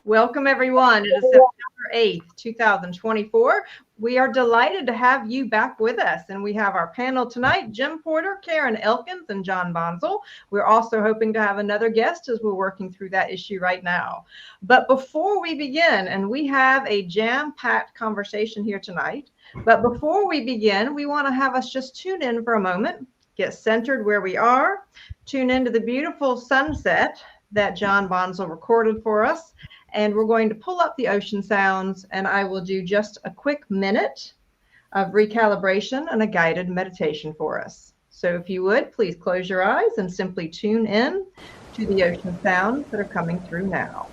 Welcome, everyone. It is September 8th, 2024. We are delighted to have you back with us. And we have our panel tonight, Jim Porter, Karen Elkins, and John Bonzel. We're also hoping to have another guest as we're working through that issue right now. But before we begin, and we have a jam-packed conversation here tonight, but before we begin, we want to have us just tune in for a moment, get centered where we are, tune into the beautiful sunset that John Bonzel recorded for us. And we're going to pull up the ocean sounds, and I will do just a quick minute of recalibration and a guided meditation for us. So if you would, please close your eyes and simply tune in to the ocean sounds that are coming through now.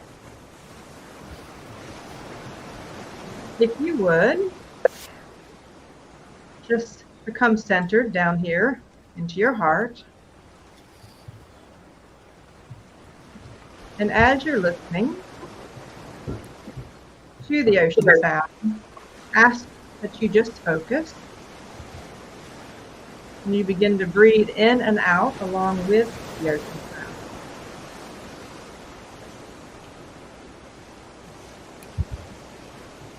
If you would, just become centered down here into your heart. And as you're listening to the ocean sound, ask that you just focus. And you begin to breathe in and out along with the ocean sound.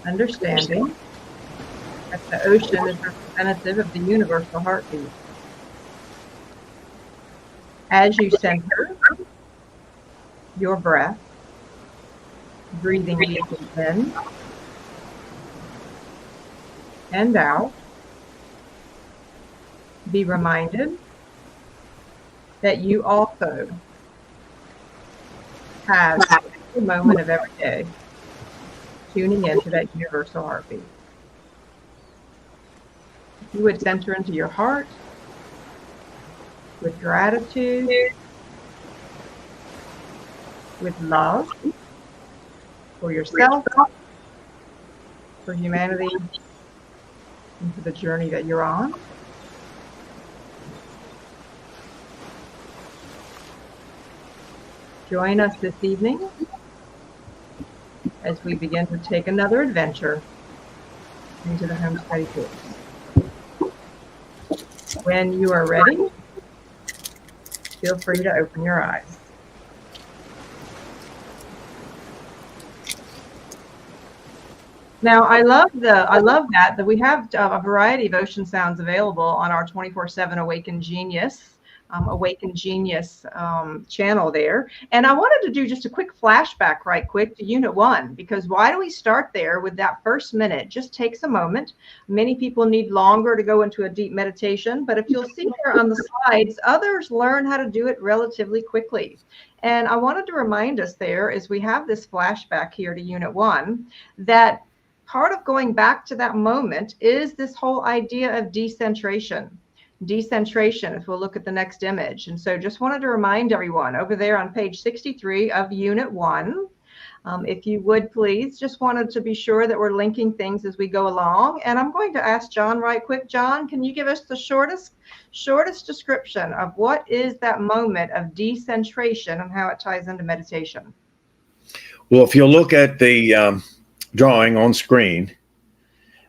Understanding that the ocean is representative of the universal heartbeat. As you center your breath, breathing deeply in and out, be reminded that you also have a moment of every day tuning into that universal heartbeat. If you would center into your heart with gratitude, with love for yourself, for humanity, and for the journey that you're on. Join us this evening as we begin to take another adventure into the home study course. When you are ready, feel free to open your eyes. Now, I love that we have a variety of ocean sounds available on our 24/7 Awaken Genius channel there. And I wanted to do just a quick flashback right quick to Unit 1, because why do we start there with that first minute? Just takes a moment. Many people need longer to go into a deep meditation, but if you'll see here on the slides, others learn how to do it relatively quickly. And I wanted to remind us there, as we have this flashback here to Unit 1, that part of going back to that moment is this whole idea of decentration. Decentration, if we'll look at the next image. And so just wanted to remind everyone over there on page 63 of Unit 1, if you would please, just wanted to be sure that we're linking things as we go along. And I'm going to ask John right quick. John, can you give us the shortest description of what is that moment of decentration and how it ties into meditation? Well, if you look at the drawing on screen,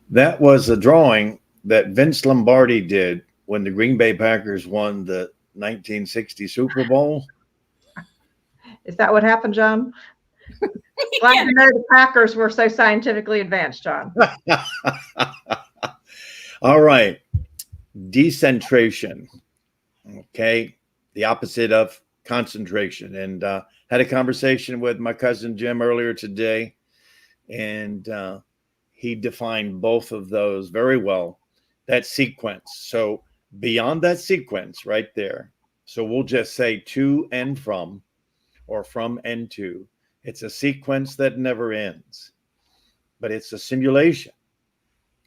that was a drawing that Vince Lombardi did when the Green Bay Packers won the 1960 Super Bowl. Is that what happened, John? Glad to know the Packers were so scientifically advanced, John. All right. Decentration. Okay. The opposite of concentration. And had a conversation with my cousin Jim earlier today, and he defined both of those very well, that sequence. So beyond that sequence right there, so we'll just say to and from, or from and to. It's a sequence that never ends, but it's a simulation.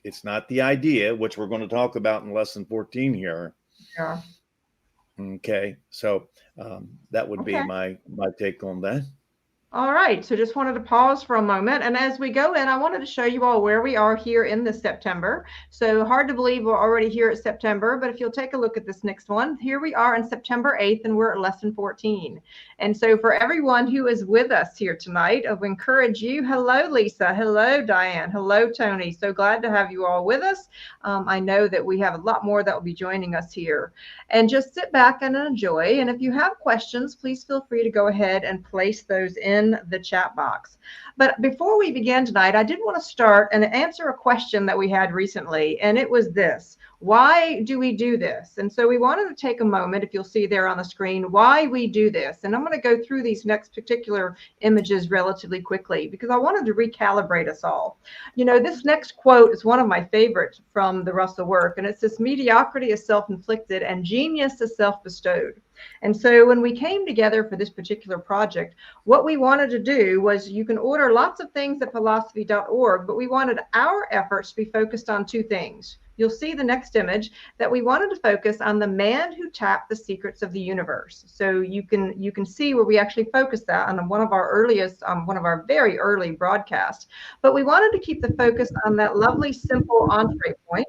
It's not the idea, which we're going to talk about in lesson 14 here. Yeah. Okay, so that would be my take on that. All right, so just wanted to pause for a moment. And as we go in, I wanted to show you all where we are here in this September. So hard to believe we're already here at September, but if you'll take a look at this next one, here we are on September 8th, and we're at lesson 14. And so for everyone who is with us here tonight, I would encourage you. Hello, Lisa. Hello, Diane. Hello, Tony. So glad to have you all with us. I know that we have a lot more that will be joining us here. And just sit back and enjoy. And if you have questions, please feel free to go ahead and place those in in the chat box. But before we begin tonight, I did want to start and answer a question that we had recently, and it was this: why do we do this? And so we wanted to take a moment, if you'll see there on the screen, why we do this. And I'm going to go through these next particular images relatively quickly because I wanted to recalibrate us all. You know, this next quote is one of my favorites from the Russell work, and it says, "Mediocrity is self-inflicted and genius is self-bestowed." And so when we came together for this particular project, what we wanted to do was, you can order lots of things at philosophy.org, but we wanted our efforts to be focused on two things. You'll see the next image that we wanted to focus on the man who tapped the secrets of the universe. So you can see where we actually focused that on one of our earliest, one of our very early broadcasts. But we wanted to keep the focus on that lovely, simple entree point.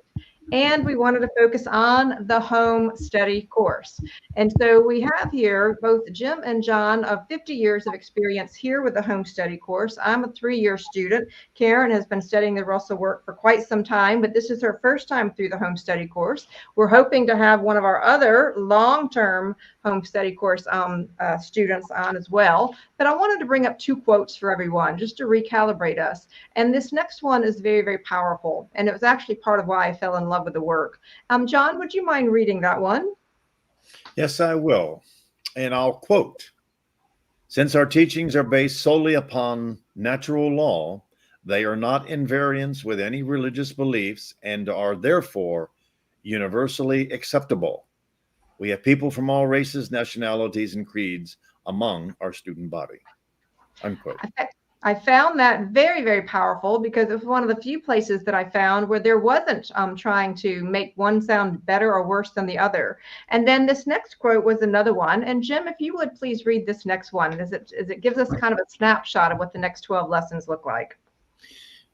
And we wanted to focus on the home study course. And so we have here both Jim and John of 50 years of experience here with the home study course. I'm a 3-year student. Karen has been studying the Russell work for quite some time, but this is her first time through the home study course. We're hoping to have one of our other long-term home study course students on as well. But I wanted to bring up two quotes for everyone just to recalibrate us. And this next one is very, very powerful. And it was actually part of why I fell in love with the work. John, would you mind reading that one? Yes, I will. And I'll quote: "Since our teachings are based solely upon natural law, they are not in variance with any religious beliefs and are therefore universally acceptable. We have people from all races, nationalities, and creeds among our student body." Unquote. I found that very, very powerful because it was one of the few places that I found where there wasn't trying to make one sound better or worse than the other. And then this next quote was another one. And Jim, if you would please read this next one, as it gives us kind of a snapshot of what the next 12 lessons look like.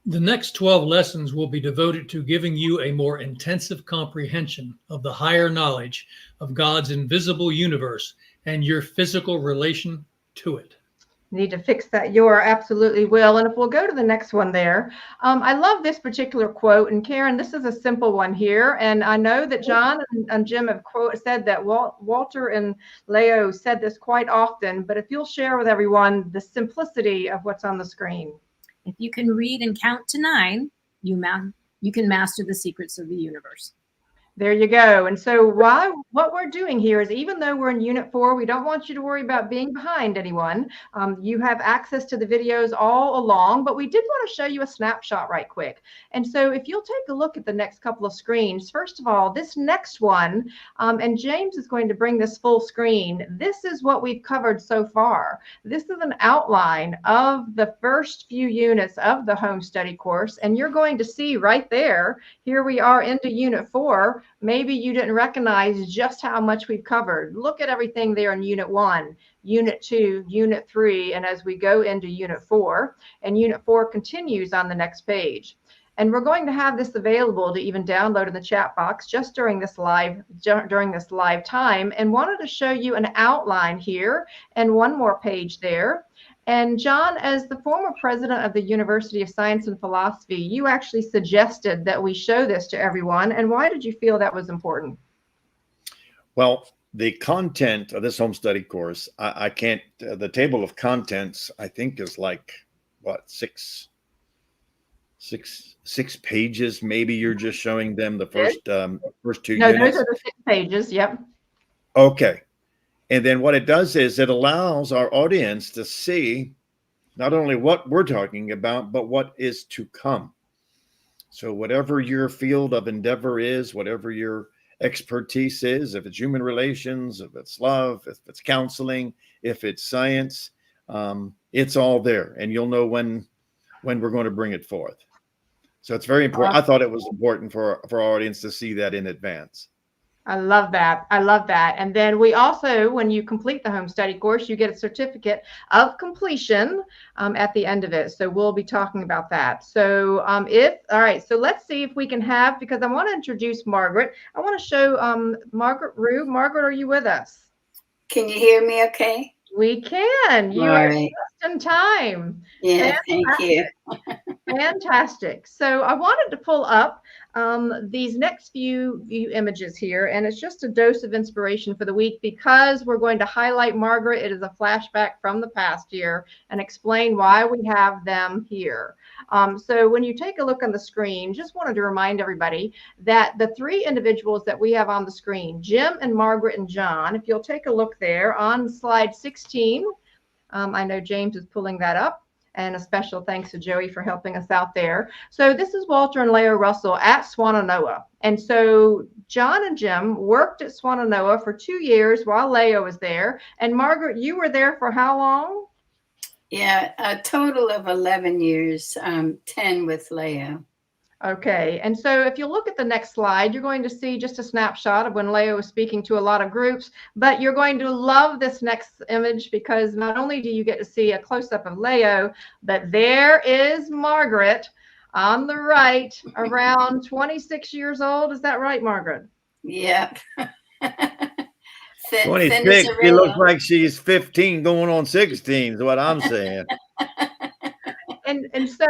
The next 12 lessons will be devoted to giving you a more intensive comprehension of the higher knowledge of God's invisible universe and your physical relation to it. Need to fix that. You absolutely will. And if we'll go to the next one there, I love this particular quote. And Karen, this is a simple one here. And I know that John and Jim have said that Walter and Leo said this quite often. But if you'll share with everyone the simplicity of what's on the screen. If you can read and count to 9, you can master the secrets of the universe. There you go. And so what we're doing here is, even though we're in Unit 4, we don't want you to worry about being behind anyone. You have access to the videos all along, but we did want to show you a snapshot right quick. And so if you'll take a look at the next couple of screens, first of all, this next one, and James is going to bring this full screen. This is what we've covered so far. This is an outline of the first few units of the home study course. And you're going to see right there, here we are into Unit 4. Maybe you didn't recognize just how much we've covered. Look at everything there in Unit 1, Unit 2, Unit 3, and as we go into Unit 4, and Unit 4 continues on the next page. And we're going to have this available to even download in the chat box just during this live time, and wanted to show you an outline here and one more page there. And John, as the former president of the University of Science and Philosophy, you actually suggested that we show this to everyone. And why did you feel that was important? Well, the content of this home study course, I can't, the table of contents, I think is like, what, six pages. Maybe you're just showing them the first two No, units. those are the 6 pages. Yep. Okay. And then what it does is it allows our audience to see not only what we're talking about, but what is to come. So whatever your field of endeavor is, whatever your expertise is, if it's human relations, if it's love, if it's counseling, if it's science, it's all there. And you'll know when we're going to bring it forth. So it's very important. I thought it was important for our audience to see that in advance. I love that. I love that. And then we also, when you complete the home study course, you get a certificate of completion at the end of it. So we'll be talking about that. So all right, so let's see if we can have, because I want to introduce Margaret. I want to show Margaret Rue. Margaret, are you with us? Can you hear me okay? We can. You are just in time. Yeah, thank you. Fantastic. So I wanted to pull up these next few images here, and it's just a dose of inspiration for the week because we're going to highlight Margaret. It is a flashback from the past year and explain why we have them here. So when you take a look on the screen, just wanted to remind everybody that the three individuals that we have on the screen, Jim and Margaret and John, if you'll take a look there on slide 16, I know James is pulling that up. And a special thanks to Joey for helping us out there. So this is Walter and Leo Russell at Swannanoa. And so John and Jim worked at Swannanoa for 2 years while Leo was there. And Margaret, you were there for how long? Yeah, a total of 11 years, 10 with Leo. Okay, and so if you look at the next slide, you're going to see just a snapshot of when Leo was speaking to a lot of groups, but you're going to love this next image because not only do you get to see a close-up of Leo, but there is Margaret on the right, around 26 years old. Is that right, Margaret? Yep. 26, she looks like she's 15 going on 16 is what I'm saying. And so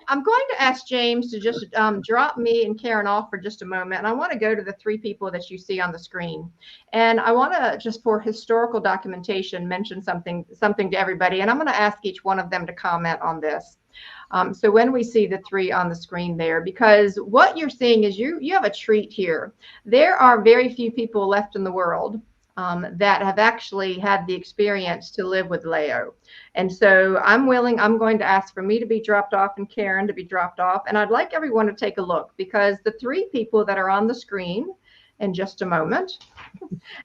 I'm going to ask James to just drop me and Karen off for just a moment. And I want to go to the three people that you see on the screen. And I want to, just for historical documentation, mention something to everybody. And I'm going to ask each one of them to comment on this. So when we see the three on the screen there, because what you're seeing is you have a treat here. There are very few people left in the world that have actually had the experience to live with Leo. And so I'm going to ask for me to be dropped off and Karen to be dropped off. And I'd like everyone to take a look because the three people that are on the screen in just a moment,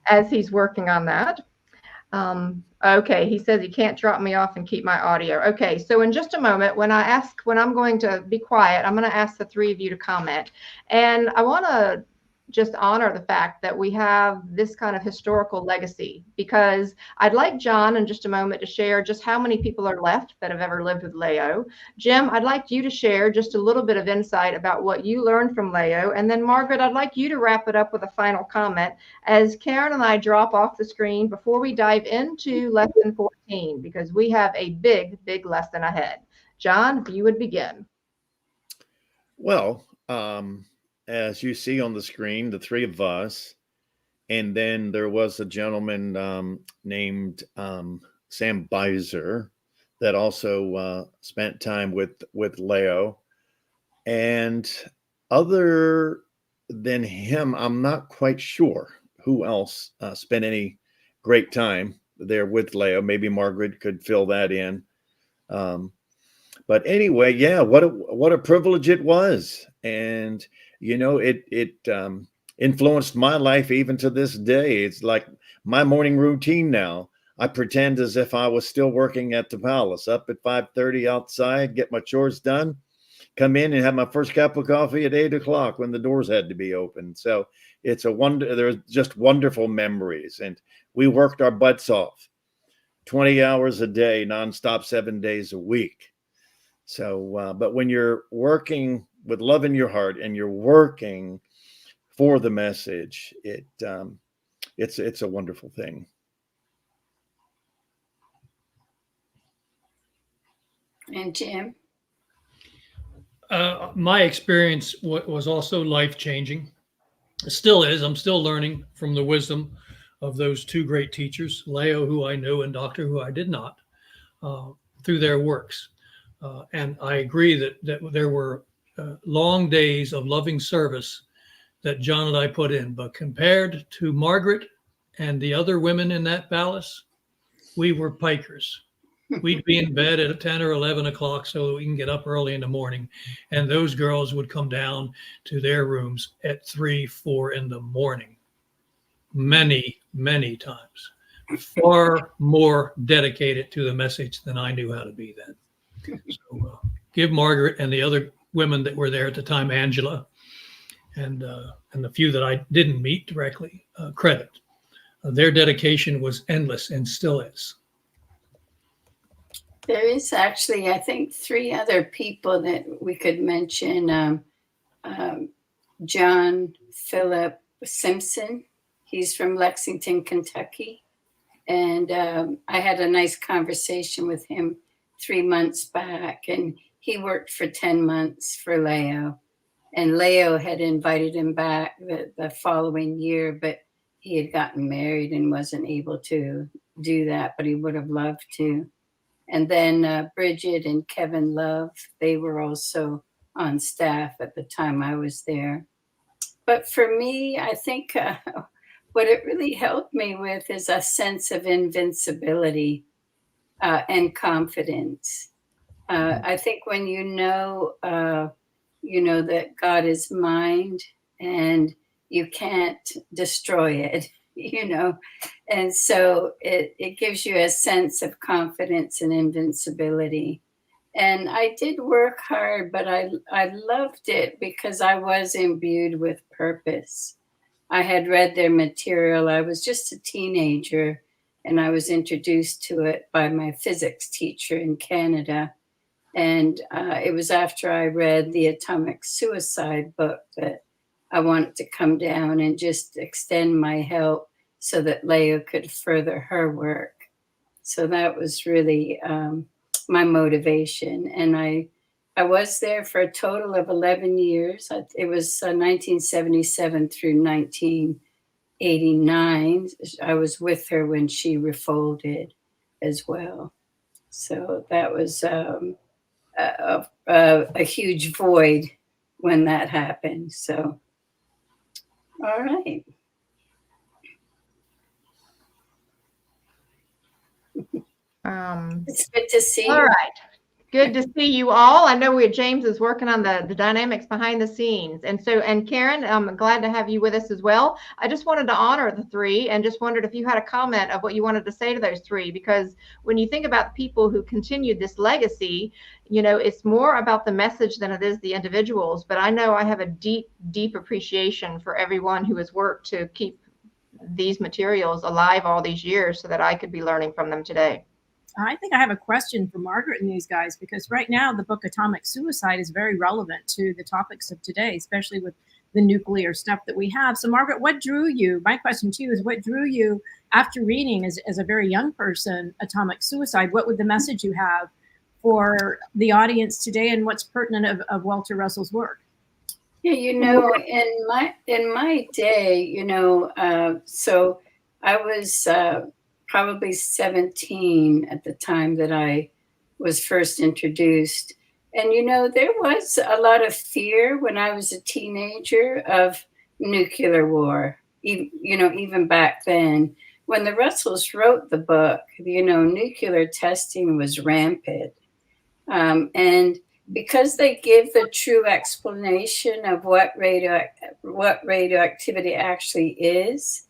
as he's working on that. Okay, he says he can't drop me off and keep my audio. Okay, so in just a moment, when I'm going to be quiet, I'm going to ask the three of you to comment. And I want to just honor the fact that we have this kind of historical legacy, because I'd like John in just a moment to share just how many people are left that have ever lived with Leo. Jim, I'd like you to share just a little bit of insight about what you learned from Leo. And then Margaret, I'd like you to wrap it up with a final comment as Karen and I drop off the screen before we dive into lesson 14, because we have a big, big lesson ahead. John, if you would begin. Well, as you see on the screen, the three of us, and then there was a gentleman named Sam Beiser that also spent time with Leo. And other than him, I'm not quite sure who else spent any great time there with Leo. Maybe Margaret could fill that in. But anyway, yeah, what a privilege it was. And you know, it influenced my life even to this day. It's like my morning routine now. I pretend as if I was still working at the palace, up at 5:30 outside, get my chores done, come in and have my first cup of coffee at 8 o'clock when the doors had to be open. So it's a wonder. There's just wonderful memories. And we worked our butts off 20 hours a day, nonstop, 7 days a week. So, but when you're working with love in your heart and you're working for the message, it's a wonderful thing. And Jim? My experience was also life-changing. It still is. I'm still learning from the wisdom of those two great teachers, Leo, who I knew, and Doctor, who I did not, through their works. And I agree that there were long days of loving service that John and I put in. But compared to Margaret and the other women in that palace, we were pikers. We'd be in bed at 10 or 11 o'clock so that we can get up early in the morning. And those girls would come down to their rooms at 3, 4 in the morning. Many, many times. Far more dedicated to the message than I knew how to be then. So give Margaret and the other women that were there at the time, Angela, and the few that I didn't meet directly, credit. Their dedication was endless and still is. There is actually, I think, 3 other people that we could mention. John Philip Simpson. He's from Lexington, Kentucky. And I had a nice conversation with him 3 months back. And he worked for 10 months for Leo. And Leo had invited him back the following year, but he had gotten married and wasn't able to do that, but he would have loved to. And then Bridget and Kevin Love, they were also on staff at the time I was there. But for me, I think what it really helped me with is a sense of invincibility and confidence. I think when you know that God is mind and you can't destroy it, and so it gives you a sense of confidence and invincibility. And I did work hard, but I loved it because I was imbued with purpose. I had read their material. I was just a teenager, and I was introduced to it by my physics teacher in Canada. And it was after I read the Atomic Suicide book that I wanted to come down and just extend my help so that Leah could further her work. So that was really my motivation. And I was there for a total of 11 years. It was 1977 through 1989. I was with her when she refolded as well. So that was a huge void when that happened. So, all right. It's good to see you. All right. Good to see you all. I know James is working on the dynamics behind the scenes. And Karen, I'm glad to have you with us as well. I just wanted to honor the three and just wondered if you had a comment of what you wanted to say to those three, because when you think about people who continued this legacy, it's more about the message than it is the individuals. But I know I have a deep, deep appreciation for everyone who has worked to keep these materials alive all these years so that I could be learning from them today. I think I have a question for Margaret and these guys, because right now the book Atomic Suicide is very relevant to the topics of today, especially with the nuclear stuff that we have. So Margaret, what drew you? My question to you is, what drew you after reading as a very young person, Atomic Suicide? What would the message you have for the audience today, and what's pertinent of Walter Russell's work? Yeah, in my day, so I was probably 17 at the time that I was first introduced. And, there was a lot of fear when I was a teenager of nuclear war, even back then. When the Russells wrote the book, nuclear testing was rampant. And because they give the true explanation of what radioactivity actually is,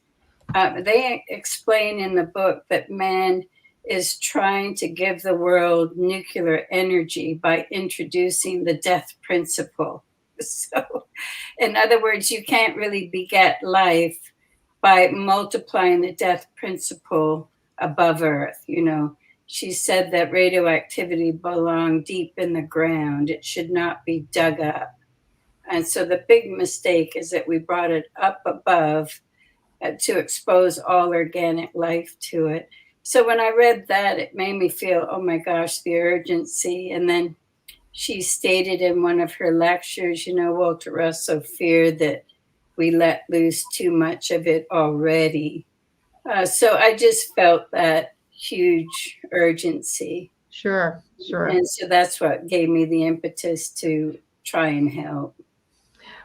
they explain in the book that man is trying to give the world nuclear energy by introducing the death principle. So, in other words, you can't really beget life by multiplying the death principle above Earth. She said that radioactivity belonged deep in the ground. It should not be dug up. And so the big mistake is that we brought it up above to expose all organic life to it. So when I read that, it made me feel, oh my gosh, the urgency. And then she stated in one of her lectures, Walter Russell feared that we let loose too much of it already. So I just felt that huge urgency. Sure. And so that's what gave me the impetus to try and help.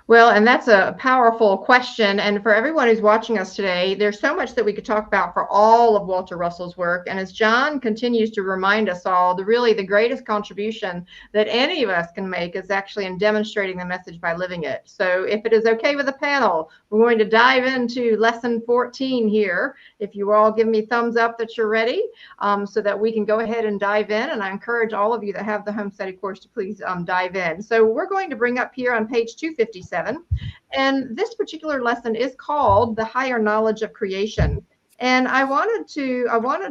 Well, and that's a powerful question. And for everyone who's watching us today, there's so much that we could talk about for all of Walter Russell's work. And as John continues to remind us all, the greatest contribution that any of us can make is actually in demonstrating the message by living it. So if it is okay with the panel, we're going to dive into lesson 14 here. If you all give me thumbs up that you're ready, so that we can go ahead and dive in. And I encourage all of you that have the home study course to please dive in. So we're going to bring up here on page 257. And this particular lesson is called The Higher Knowledge of Creation. And I wanted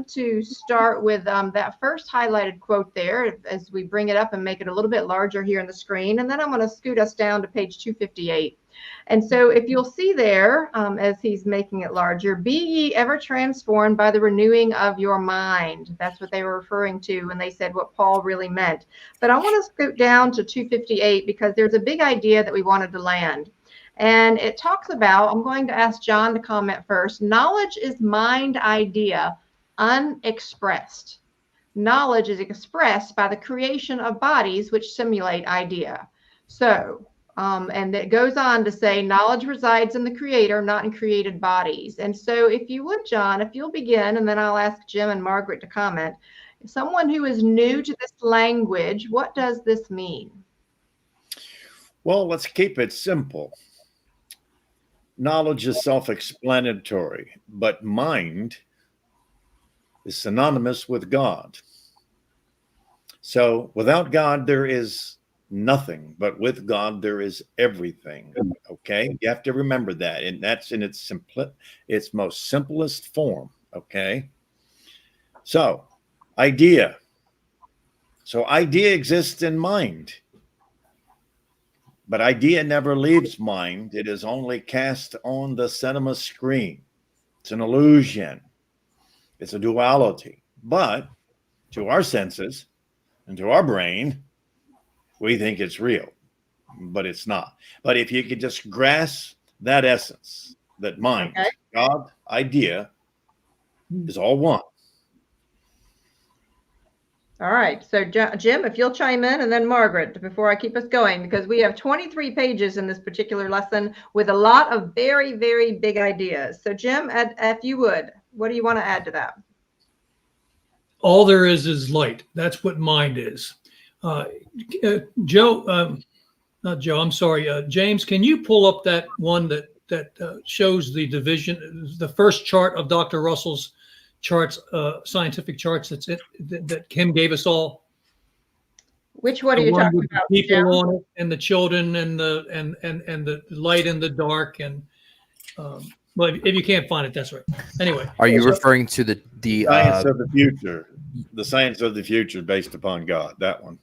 to start with that first highlighted quote there as we bring it up and make it a little bit larger here on the screen. And then I'm going to scoot us down to page 258. And so if you'll see there, as he's making it larger, be ye ever transformed by the renewing of your mind. That's what they were referring to when they said what Paul really meant. But I want to scoot down to 258 because there's a big idea that we wanted to land. And it talks about, I'm going to ask John to comment first. Knowledge is mind idea unexpressed. Knowledge is expressed by the creation of bodies which simulate idea. So, and it goes on to say, knowledge resides in the creator, not in created bodies. And so if you would, John, if you'll begin, and then I'll ask Jim and Margaret to comment. Someone who is new to this language, what does this mean? Well, let's keep it simple. Knowledge is self-explanatory, but mind is synonymous with God. So without God, there is nothing, but with God, there is everything. Okay, you have to remember that, and that's in its most simplest form. Okay, so idea. So idea exists in mind. But idea never leaves mind. It is only cast on the cinema screen. It's an illusion. It's a duality. But to our senses and to our brain, we think it's real, but it's not. But if you could just grasp that essence, that mind, okay. God, idea is all one. All right. So, Jim, if you'll chime in, and then Margaret, before I keep us going, because we have 23 pages in this particular lesson with a lot of very, very big ideas. So, Jim, if you would, what do you want to add to that? All there is light. That's what mind is. Joe, not Joe, I'm sorry. James, can you pull up that one that shows the division, the first chart of Dr. Russell's charts, scientific charts that Kim gave us all? Which one are you talking about? The people on it, and the children, and the light and the dark, and well, if you can't find it, that's right. Anyway, are you referring to the science of the future? The science of the future based upon God. That one.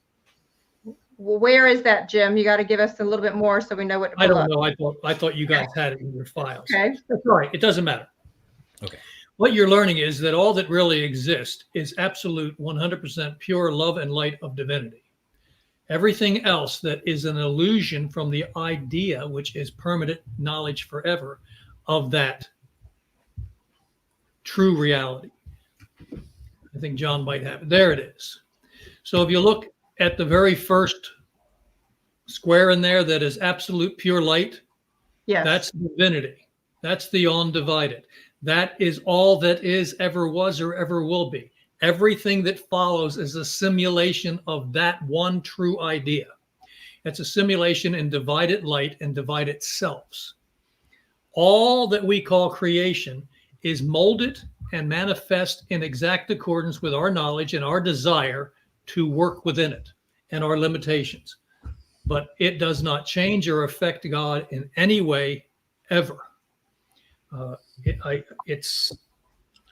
Well, where is that, Jim? You got to give us a little bit more so we know what to pull I don't know. I thought you guys had it in your files. Okay, that's all right. It doesn't matter. Okay. What you're learning is that all that really exists is absolute 100% pure love and light of divinity. Everything else that is an illusion from the idea, which is permanent knowledge forever of that true reality. I think John might have it. There it is. So if you look at the very first square in there that is absolute pure light, yes, that's divinity. That's the undivided. That is all that is, ever was, or ever will be. Everything that follows is a simulation of that one true idea. It's a simulation in divided light and divided selves. All that we call creation is molded and manifest in exact accordance with our knowledge and our desire to work within it and our limitations. But it does not change or affect God in any way, ever. It's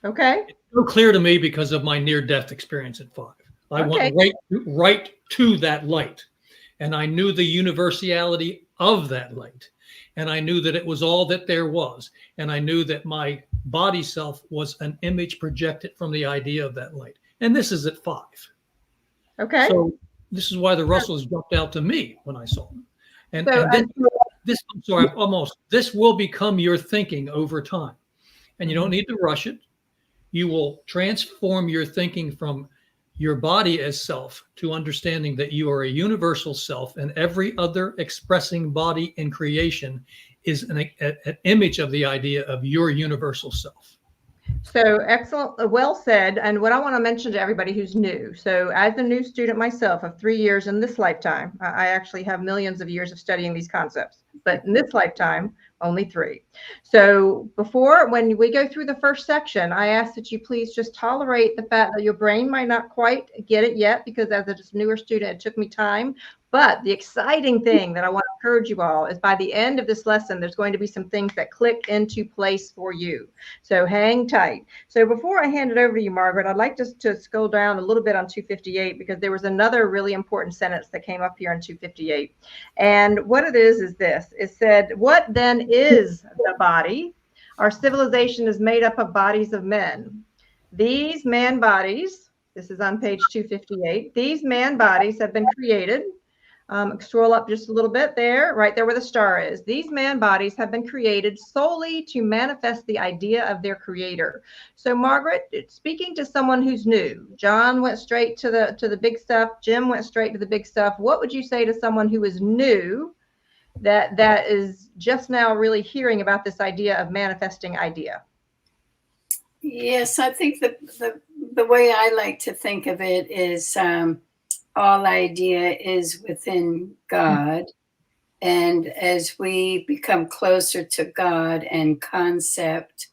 okay. It's so clear to me because of my near-death experience at 5. I went right to that light, and I knew the universality of that light, and I knew that it was all that there was, and I knew that my body self was an image projected from the idea of that light. And this is at 5. Okay. So this is why the Russells jumped out to me when I saw them. And then this will become your thinking over time. And you don't need to rush it. You will transform your thinking from your body as self to understanding that you are a universal self, and every other expressing body in creation is an image of the idea of your universal self. So excellent, well said. And what I want to mention to everybody who's new, so as a new student myself of 3 years in this lifetime, I actually have millions of years of studying these concepts. but in this lifetime, only 3. So when we go through the first section, I ask that you please just tolerate the fact that your brain might not quite get it yet, because as a newer student, it took me time. But the exciting thing that I want to encourage you all is by the end of this lesson, there's going to be some things that click into place for you. So hang tight. So before I hand it over to you, Margaret, I'd like to scroll down a little bit on 258, because there was another really important sentence that came up here in 258. And what it is this. It said, what then is the body? Our civilization is made up of bodies of men. These man bodies, this is on page 258, these man bodies have been created. Scroll up just a little bit there, right there where the star is. These man bodies have been created solely to manifest the idea of their creator. So Margaret, speaking to someone who's new, John went straight to the big stuff. Jim went straight to the big stuff. What would you say to someone who is new, that is just now really hearing about this idea of manifesting idea? Yes, I think the way I like to think of it is all idea is within God. And as we become closer to God and concept,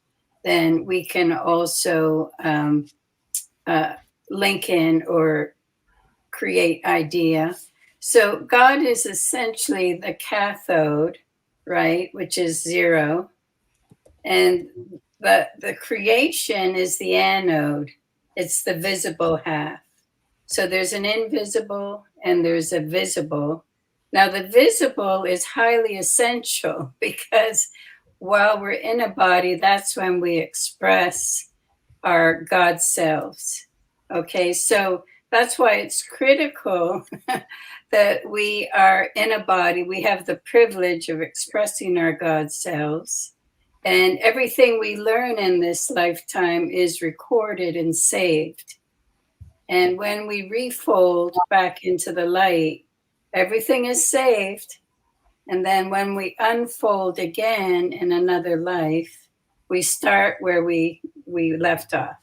then we can also link in or create idea. So God is essentially the cathode, right, which is 0. And the creation is the anode. It's the visible half. So there's an invisible and there's a visible. Now the visible is highly essential, because while we're in a body, that's when we express our God selves. Okay, so that's why it's critical that we are in a body. We have the privilege of expressing our God selves. And everything we learn in this lifetime is recorded and saved. And when we refold back into the light, everything is saved. And then when we unfold again in another life, we start where we left off.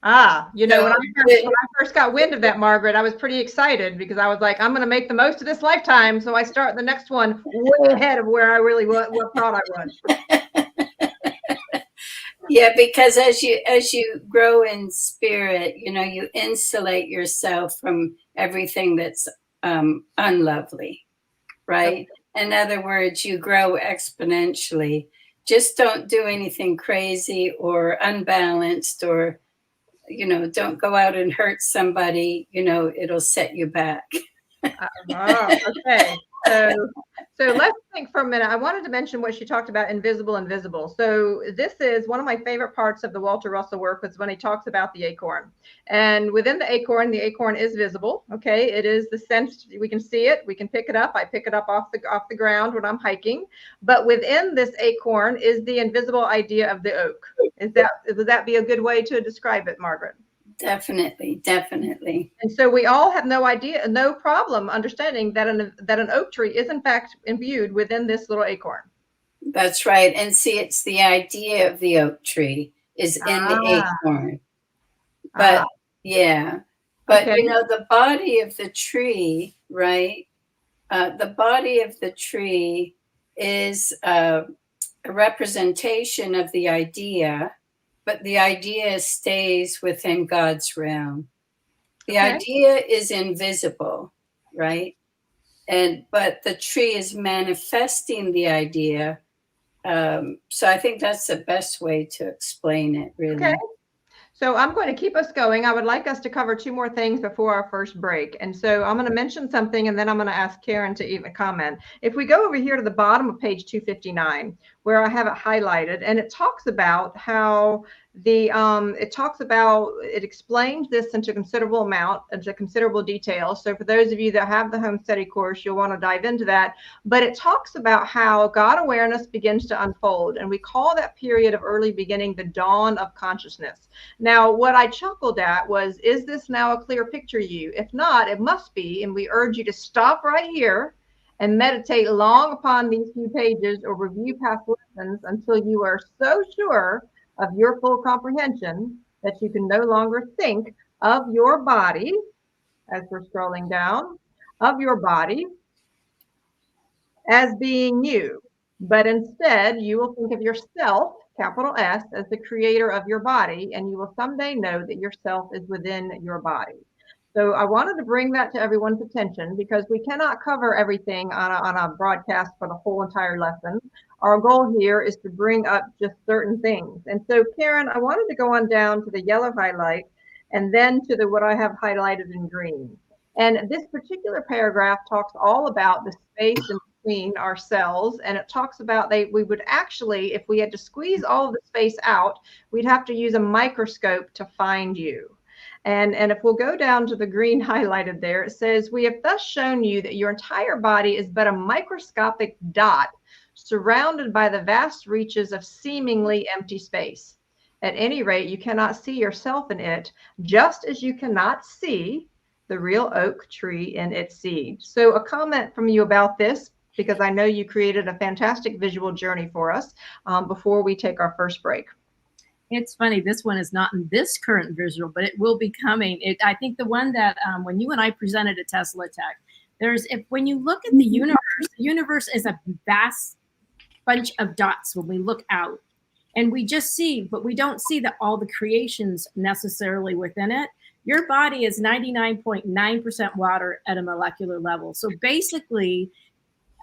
When I first got wind of that, Margaret, I was pretty excited, because I was like, I'm going to make the most of this lifetime. So I start the next one way ahead of where I really what thought I was. Yeah, because as you grow in spirit, you insulate yourself from everything that's unlovely, right? Okay. In other words, you grow exponentially. Just don't do anything crazy or unbalanced, or don't go out and hurt somebody. It'll set you back. Okay. So let's think for a minute. I wanted to mention what she talked about, invisible and visible. So this is one of my favorite parts of the Walter Russell work, is when he talks about the acorn. And within the acorn is visible. Okay, it is the sense, we can see it, we can pick it up. I pick it up off the ground when I'm hiking. But within this acorn is the invisible idea of the oak. Would that be a good way to describe it, Margaret? Definitely. And so we all have no problem understanding that an oak tree is in fact imbued within this little acorn. That's right. And see, it's the idea of the oak tree is in the acorn. But but okay. The body of the tree, right? The body of the tree is a representation of the idea, but the idea stays within God's realm. The idea is invisible, right? But the tree is manifesting the idea. So I think that's the best way to explain it, really. Okay. So I'm going to keep us going. I would like us to cover 2 more things before our first break. And so I'm going to mention something, and then I'm going to ask Karen to even comment. If we go over here to the bottom of page 259, where I have it highlighted, and it talks about how it explains this into considerable detail. So for those of you that have the home study course, you'll want to dive into that. But it talks about how God awareness begins to unfold, and we call that period of early beginning the dawn of consciousness. Now, what I chuckled at was, is this now a clear picture to you? If not, it must be, and we urge you to stop right here and meditate long upon these few pages or review past lessons until you are so sure of your full comprehension that you can no longer think of your body, as we're scrolling down, of your body as being you, but instead you will think of yourself, capital S, as the creator of your body, and you will someday know that yourself is within your body. So I wanted to bring that to everyone's attention because we cannot cover everything on a broadcast for the whole entire lesson. Our goal here is to bring up just certain things. And so, Karen, I wanted to go on down to the yellow highlight and then to the what I have highlighted in green. And this particular paragraph talks all about the space in between our cells, and it talks about we would actually, if we had to squeeze all of the space out, we'd have to use a microscope to find you. And if we'll go down to the green highlighted there, it says, we have thus shown you that your entire body is but a microscopic dot surrounded by the vast reaches of seemingly empty space. At any rate, you cannot see yourself in it, just as you cannot see the real oak tree in its seed. So a comment from you about this, because I know you created a fantastic visual journey for us before we take our first break. It's funny, this one is not in this current visual, but it will be coming. I think the one that when you and I presented at Tesla Tech, when you look at the universe is a vast bunch of dots when we look out. And we just see, but we don't see all the creations necessarily within it. Your body is 99.9% water at a molecular level. So basically,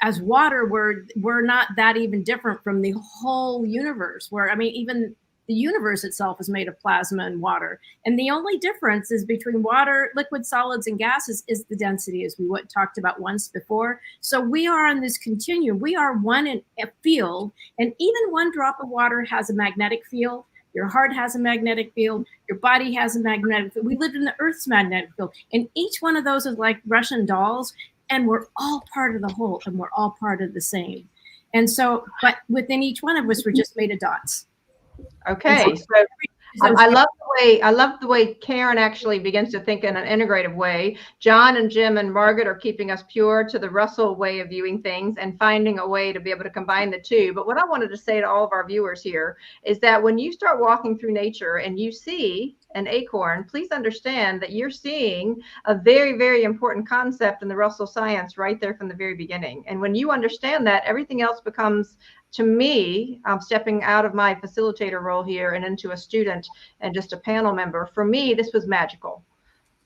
as water, we're not that even different from the whole universe, where, I mean, even the universe itself is made of plasma and water. And the only difference is between water, liquid, solids, and gases is the density, as we talked about once before. So we are on this continuum. We are one in a field, and even one drop of water has a magnetic field. Your heart has a magnetic field. Your body has a magnetic field. We live in the Earth's magnetic field. And each one of those is like Russian dolls, and we're all part of the whole, and we're all part of the same. And so, but within each one of us, we're just made of dots. Okay, so I love the way Karen actually begins to think in an integrative way. John and Jim and Margaret are keeping us pure to the Russell way of viewing things and finding a way to be able to combine the two. But what I wanted to say to all of our viewers here is that when you start walking through nature and you see an acorn, please understand that you're seeing a very, very important concept in the Russell science right there from the very beginning. And when you understand that, everything else becomes, to me, I'm stepping out of my facilitator role here and into a student and just a panel member. For me, this was magical.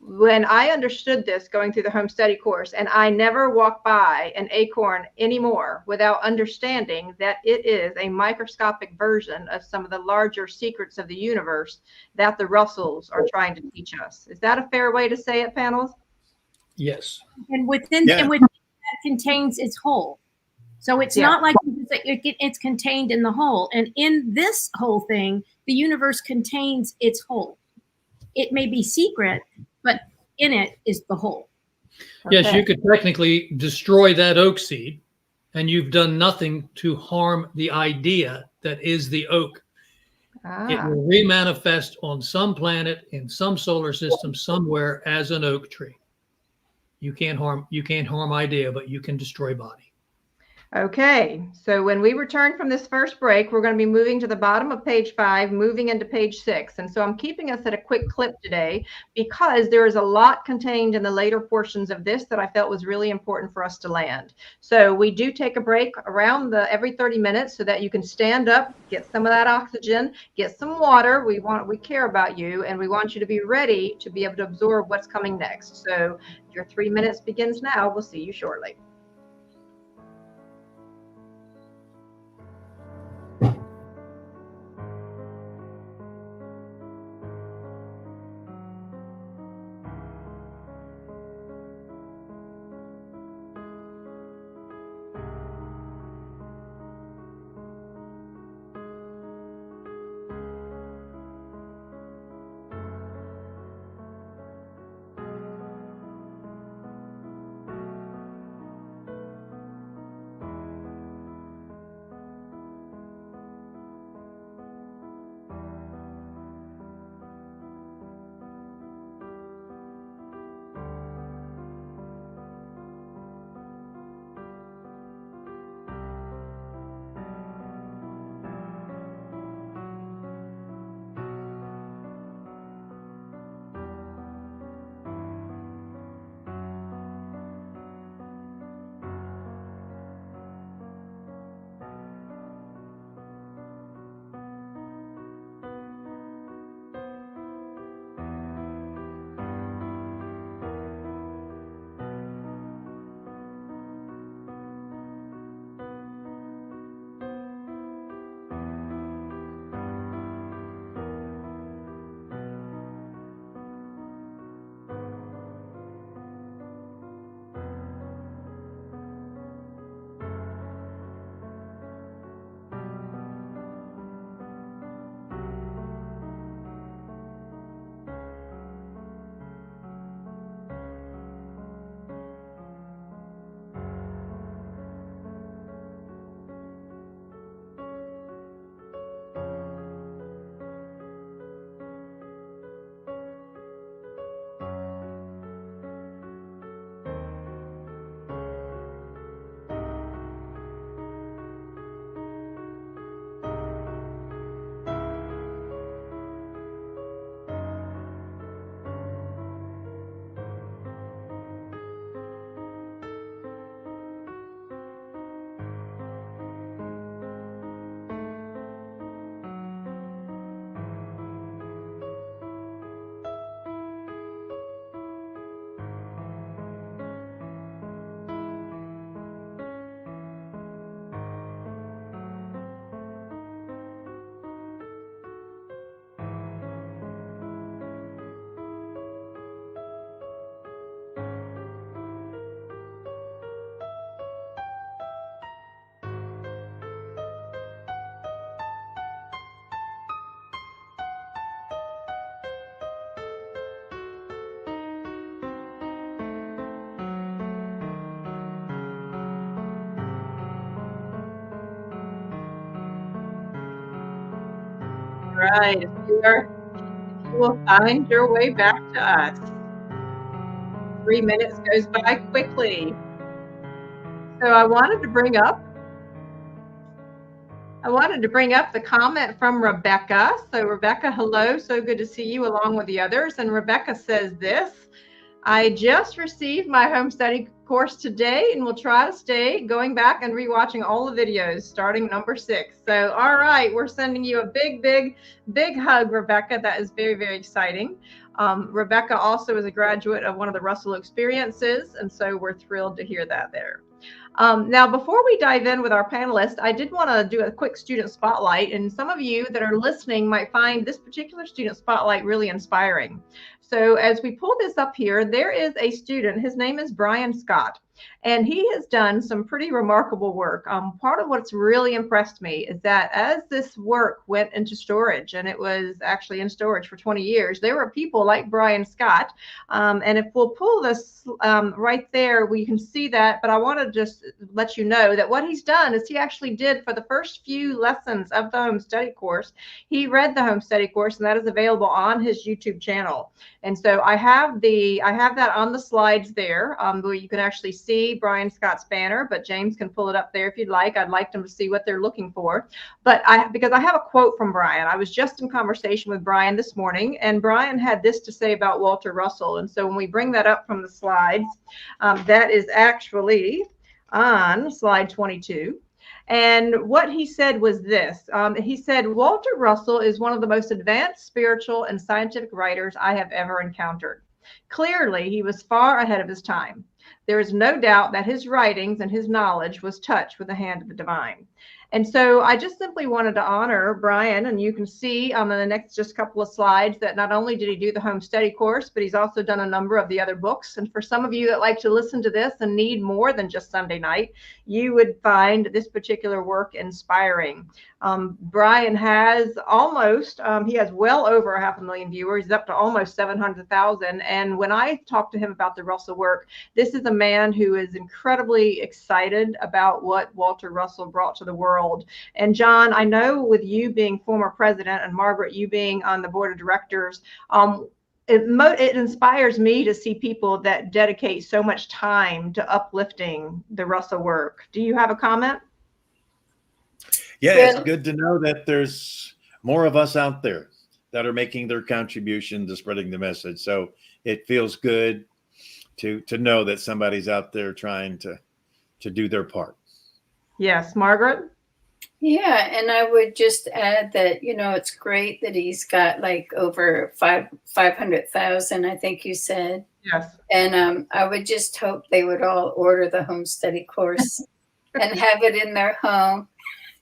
When I understood this going through the home study course, and I never walk by an acorn anymore without understanding that it is a microscopic version of some of the larger secrets of the universe that the Russells are trying to teach us. Is that a fair way to say it, panels? Yes. And within that contains its whole. So it's not like it's contained in the whole. And in this whole thing, the universe contains its whole. It may be secret, but in it is the whole. Yes, you could technically destroy that oak seed, and you've done nothing to harm the idea that is the oak. It will remanifest on some planet in some solar system somewhere as an oak tree. You can't harm idea, but you can destroy body. Okay, so when we return from this first break, we're going to be moving to the bottom of page 5, moving into page 6. And so I'm keeping us at a quick clip today because there is a lot contained in the later portions of this that I felt was really important for us to land. So we do take a break around every 30 minutes so that you can stand up, get some of that oxygen, get some water. We care about you, and we want you to be ready to be able to absorb what's coming next. So your 3 minutes begins now. We'll see you shortly. right. If you will find your way back to us. 3 minutes goes by quickly. So I wanted to bring up the comment from Rebecca. So Rebecca, hello. So good to see you along with the others. And Rebecca says this: I just received my home study course today and will try to stay going back and rewatching all the videos starting number 6. So, all right, we're sending you a big hug, Rebecca. That is very, very exciting. Rebecca also is a graduate of one of the Russell experiences, and so we're thrilled to hear that there. Now, before we dive in with our panelists, I did want to do a quick student spotlight, and some of you that are listening might find this particular student spotlight really inspiring. So as we pull this up here, there is a student, his name is Brian Scott, and he has done some pretty remarkable work. Part of what's really impressed me is that as this work went into storage, and it was actually in storage for 20 years, there were people like Brian Scott. And if we'll pull this right there, we can see that, but I want to just let you know that what he's done is he actually did, for the first few lessons of the home study course, he read the home study course, and that is available on his YouTube channel. And so I have that on the slides there, where you can actually see Brian Scott's banner, but James can pull it up there if you'd like. I'd like them to see what they're looking for. But because I have a quote from Brian. I was just in conversation with Brian this morning, and Brian had this to say about Walter Russell. And so when we bring that up from the slides, that is actually on slide 22. And what he said was this. He said, Walter Russell is one of the most advanced spiritual and scientific writers I have ever encountered. Clearly, he was far ahead of his time. There is no doubt that his writings and his knowledge was touched with the hand of the divine. And so I just simply wanted to honor Brian, and you can see in the next just couple of slides that not only did he do the home study course, but he's also done a number of the other books. And for some of you that like to listen to this and need more than just Sunday night, you would find this particular work inspiring. Brian has he has well over 500,000 viewers. He's up to almost 700,000. And when I talked to him about the Russell work, this is a man who is incredibly excited about what Walter Russell brought to the world. And John, I know with you being former president and Margaret, you being on the board of directors, it inspires me to see people that dedicate so much time to uplifting the Russell work. Do you have a comment? Yeah, it's good to know that there's more of us out there that are making their contribution to spreading the message. So it feels good to know that somebody's out there trying to do their part. Yes, Margaret? Yeah, and I would just add that, it's great that he's got like over 500,000, I think you said. Yes. And I would just hope they would all order the home study course and have it in their home.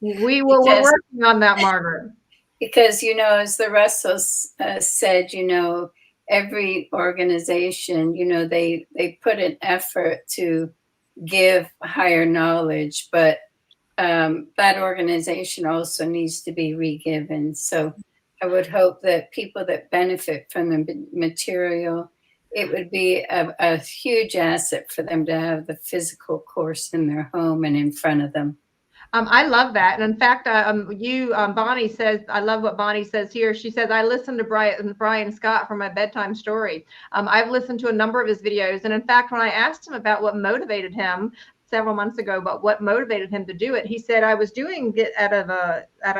We're working on that, Margaret. Because, as the Russells said, every organization, they put an effort to give higher knowledge, but that organization also needs to be re-given. So I would hope that people that benefit from the material, it would be a huge asset for them to have the physical course in their home and in front of them. I love that. And in fact, Bonnie says, I love what Bonnie says here. She says, I listened to Brian Scott for my bedtime story. I've listened to a number of his videos. And in fact, when I asked him about what motivated him several months ago, but what motivated him to do it, he said, I was doing it out of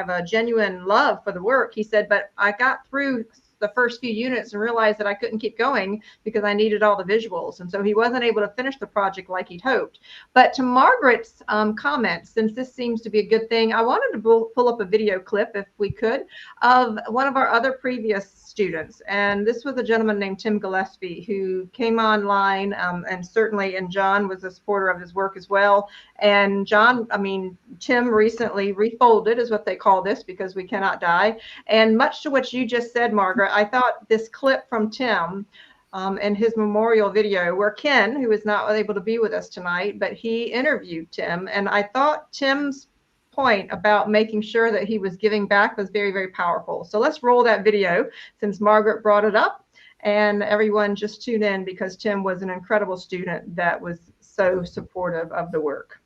a genuine love for the work. He said, but I got through the first few units and realized that I couldn't keep going because I needed all the visuals. And so he wasn't able to finish the project like he'd hoped. But to Margaret's comment, since this seems to be a good thing, I wanted to pull up a video clip, if we could, of one of our other previous students. And this was a gentleman named Tim Gillespie who came online, and John was a supporter of his work as well. And Tim recently refolded, is what they call this, because we cannot die. And much to what you just said, Margaret, I thought this clip from Tim and his memorial video, where Ken, who is not able to be with us tonight, but he interviewed Tim. And I thought Tim's point about making sure that he was giving back was very, very powerful. So let's roll that video since Margaret brought it up, and everyone just tune in because Tim was an incredible student that was so supportive of the work.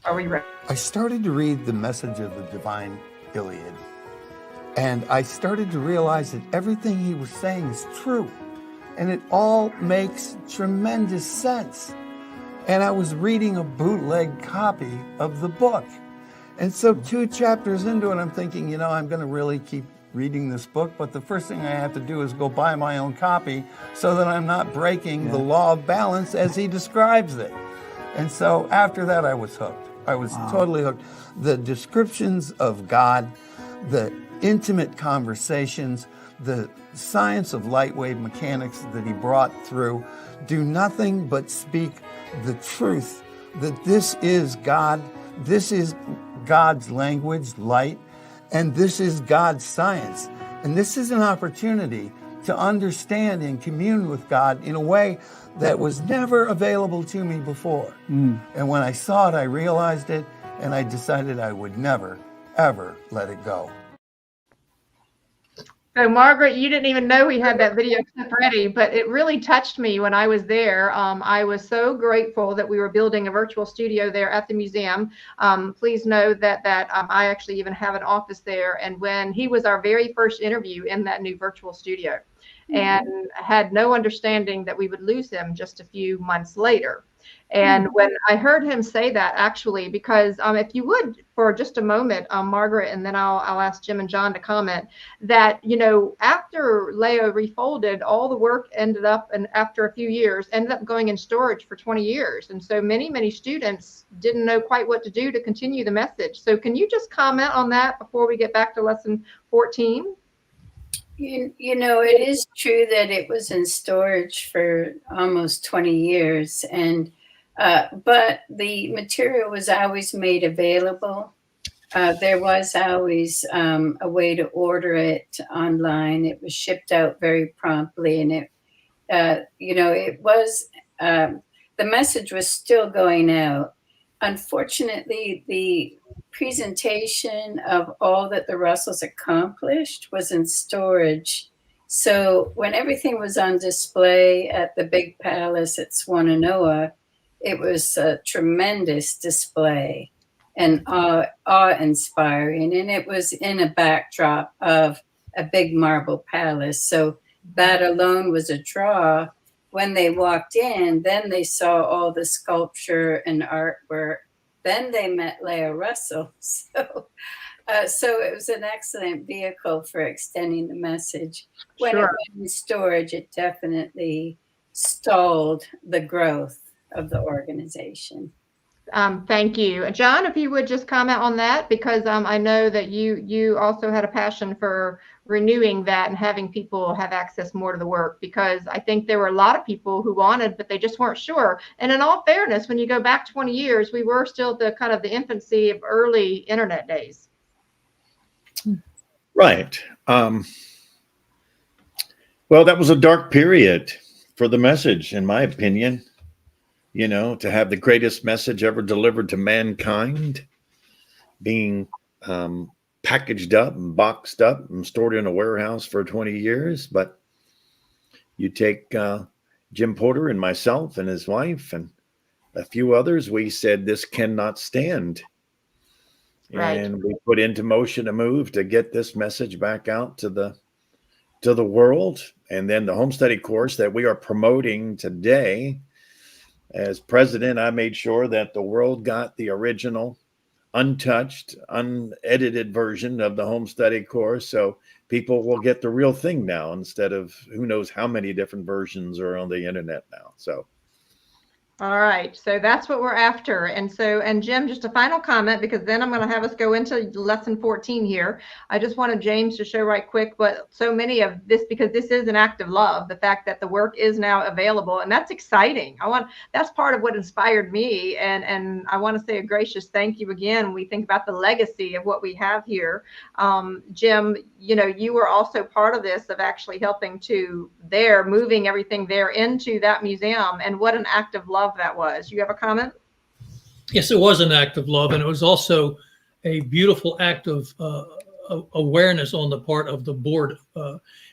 Are we ready? I started to read the message of the divine Iliad, And I started to realize that everything he was saying is true. And it all makes tremendous sense. And I was reading a bootleg copy of the book. And so 2 chapters into it, I'm thinking, you know, I'm going to really keep reading this book, but the first thing I have to do is go buy my own copy so that I'm not breaking the law of balance as he describes it. And so after that, I was hooked. I was totally hooked. The descriptions of God, the intimate conversations, the science of light wave mechanics that he brought through do nothing but speak the truth that this is God, this is God's language, light, and this is God's science. And this is an opportunity to understand and commune with God in a way that was never available to me before. And when I saw it, I realized it, and I decided I would never, ever let it go. So Margaret, you didn't even know we had that video clip ready, but it really touched me when I was there. I was so grateful that we were building a virtual studio there at the museum. Please know that I actually even have an office there. And when he was our very first interview in that new virtual studio, and had no understanding that we would lose him just a few months later. And when I heard him say that, actually, because if you would, for just a moment, Margaret, and then I'll ask Jim and John to comment, that, you know, after Leo refolded, all the work ended up, and after a few years, ended up going in storage for 20 years. And so many students didn't know quite what to do to continue the message. So can you just comment on that before we get back to lesson 14? You know, it is true that it was in storage for almost 20 years, and but the material was always made available. There was always a way to order it online. It was shipped out very promptly, and it, you know, it was the message was still going out. Unfortunately, the presentation of all that the Russells accomplished was in storage. So when everything was on display at the big palace at Swannanoa, it was a tremendous display and awe-inspiring. And it was in a backdrop of a big marble palace. So that alone was a draw. When they walked in, then they saw all the sculpture and artwork. Then they met Leo Russell. So it was an excellent vehicle for extending the message. When it went in storage, it definitely stalled the growth of the organization. Thank you. John, if you would just comment on that, because I know that you also had a passion for renewing that and having people have access more to the work, because I think there were a lot of people who wanted, but they just weren't sure. And in all fairness, when you go back 20 years, we were still the kind of the infancy of early internet days. Right. Well, that was a dark period for the message, in my opinion. You know, to have the greatest message ever delivered to mankind being packaged up and boxed up and stored in a warehouse for 20 years. But you take Jim Porter and myself and his wife and a few others, we said this cannot stand. Right. And we put into motion a move to get this message back out to the world. And then the home study course that we are promoting today, as president, I made sure that the world got the original, untouched, unedited version of the home study course. So people will get the real thing now instead of who knows how many different versions are on the internet now. So. All right, so that's what we're after. And Jim, just a final comment, because then I'm going to have us go into lesson 14 here. I just wanted James to show right quick, but so many of this, because this is an act of love, the fact that the work is now available, and that's exciting. That's part of what inspired me. And I want to say a gracious thank you again when we think about the legacy of what we have here. Jim, you know, you were also part of this, of actually helping to moving everything there into that museum, and what an act of love that was. You have a comment? Yes, it was an act of love, and it was also a beautiful act of awareness on the part of the board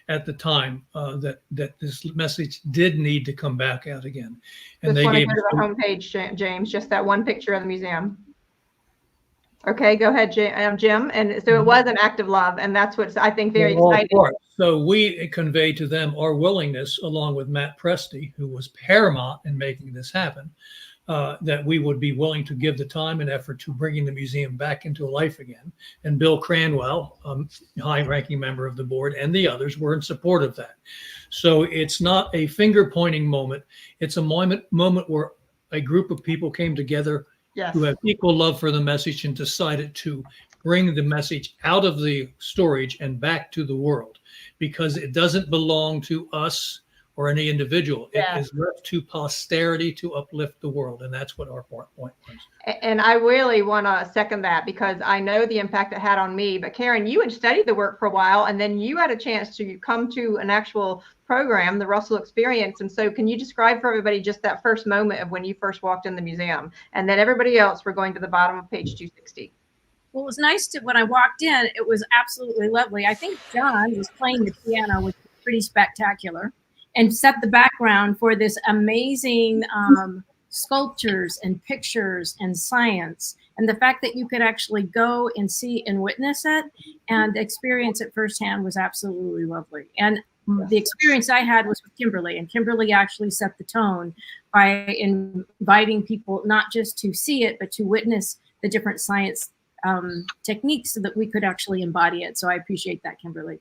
at the time that this message did need to come back out again. And just want to go to the homepage, James, just that one picture of the museum. Okay, go ahead, Jim. And so it was an act of love, and that's what's, I think, very Well, exciting. of course. So we conveyed to them our willingness, along with Matt Presti, who was paramount in making this happen, that we would be willing to give the time and effort to bringing the museum back into life again. And Bill Cranwell, high-ranking member of the board, and the others were in support of that. So it's not a finger-pointing moment. It's a moment where a group of people came together Yes. who have equal love for the message and decided to bring the message out of the storage and back to the world, because it doesn't belong to us or any individual. Yeah. It is left to posterity to uplift the world. And that's what our point was. And I really want to second that, because I know the impact it had on me. But Karen, you had studied the work for a while, and then you had a chance to come to an actual program, the Russell Experience. And so can you describe for everybody just that first moment of when you first walked in the museum? And then everybody else, we're going to the bottom of page 260. Well, it was nice to, when I walked in, it was absolutely lovely. I think John was playing the piano, which was pretty spectacular, and set the background for this amazing sculptures and pictures and science. And the fact that you could actually go and see and witness it and experience it firsthand was absolutely lovely. And the experience I had was with Kimberly, and Kimberly actually set the tone by inviting people not just to see it, but to witness the different science techniques so that we could actually embody it. So I appreciate that, Kimberly.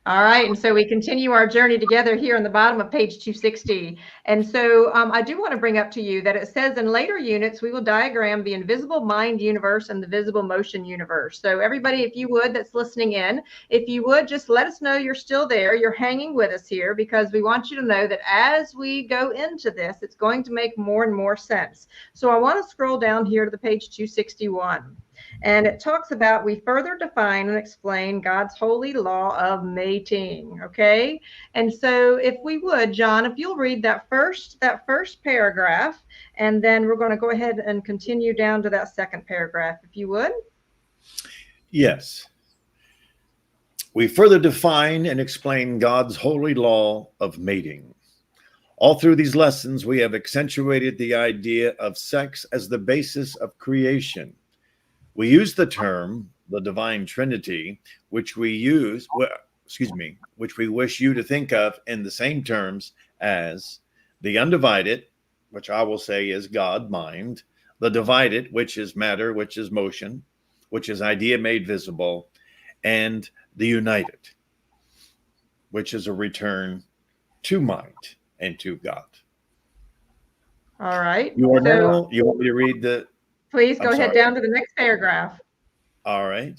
All right, and so we continue our journey together here on the bottom of page 260. And so I do want to bring up to you that it says in later units, we will diagram the invisible mind universe and the visible motion universe. So everybody, if you would, that's listening in, if you would just let us know you're still there, you're hanging with us here, because we want you to know that as we go into this, it's going to make more and more sense. So I want to scroll down here to the page 261. And it talks about, we further define and explain God's holy law of mating. Okay. And so if we would, John, if you'll read that first paragraph, and then we're going to go ahead and continue down to that second paragraph, if you would. Yes. We further define and explain God's holy law of mating. All through these lessons, we have accentuated the idea of sex as the basis of creation. We use the term, the divine Trinity, which we wish you to think of in the same terms as the undivided, which I will say is God, mind, the divided, which is matter, which is motion, which is idea made visible, and the united, which is a return to mind and to God. All right. You want me to read the... Please go ahead down to the next paragraph. All right.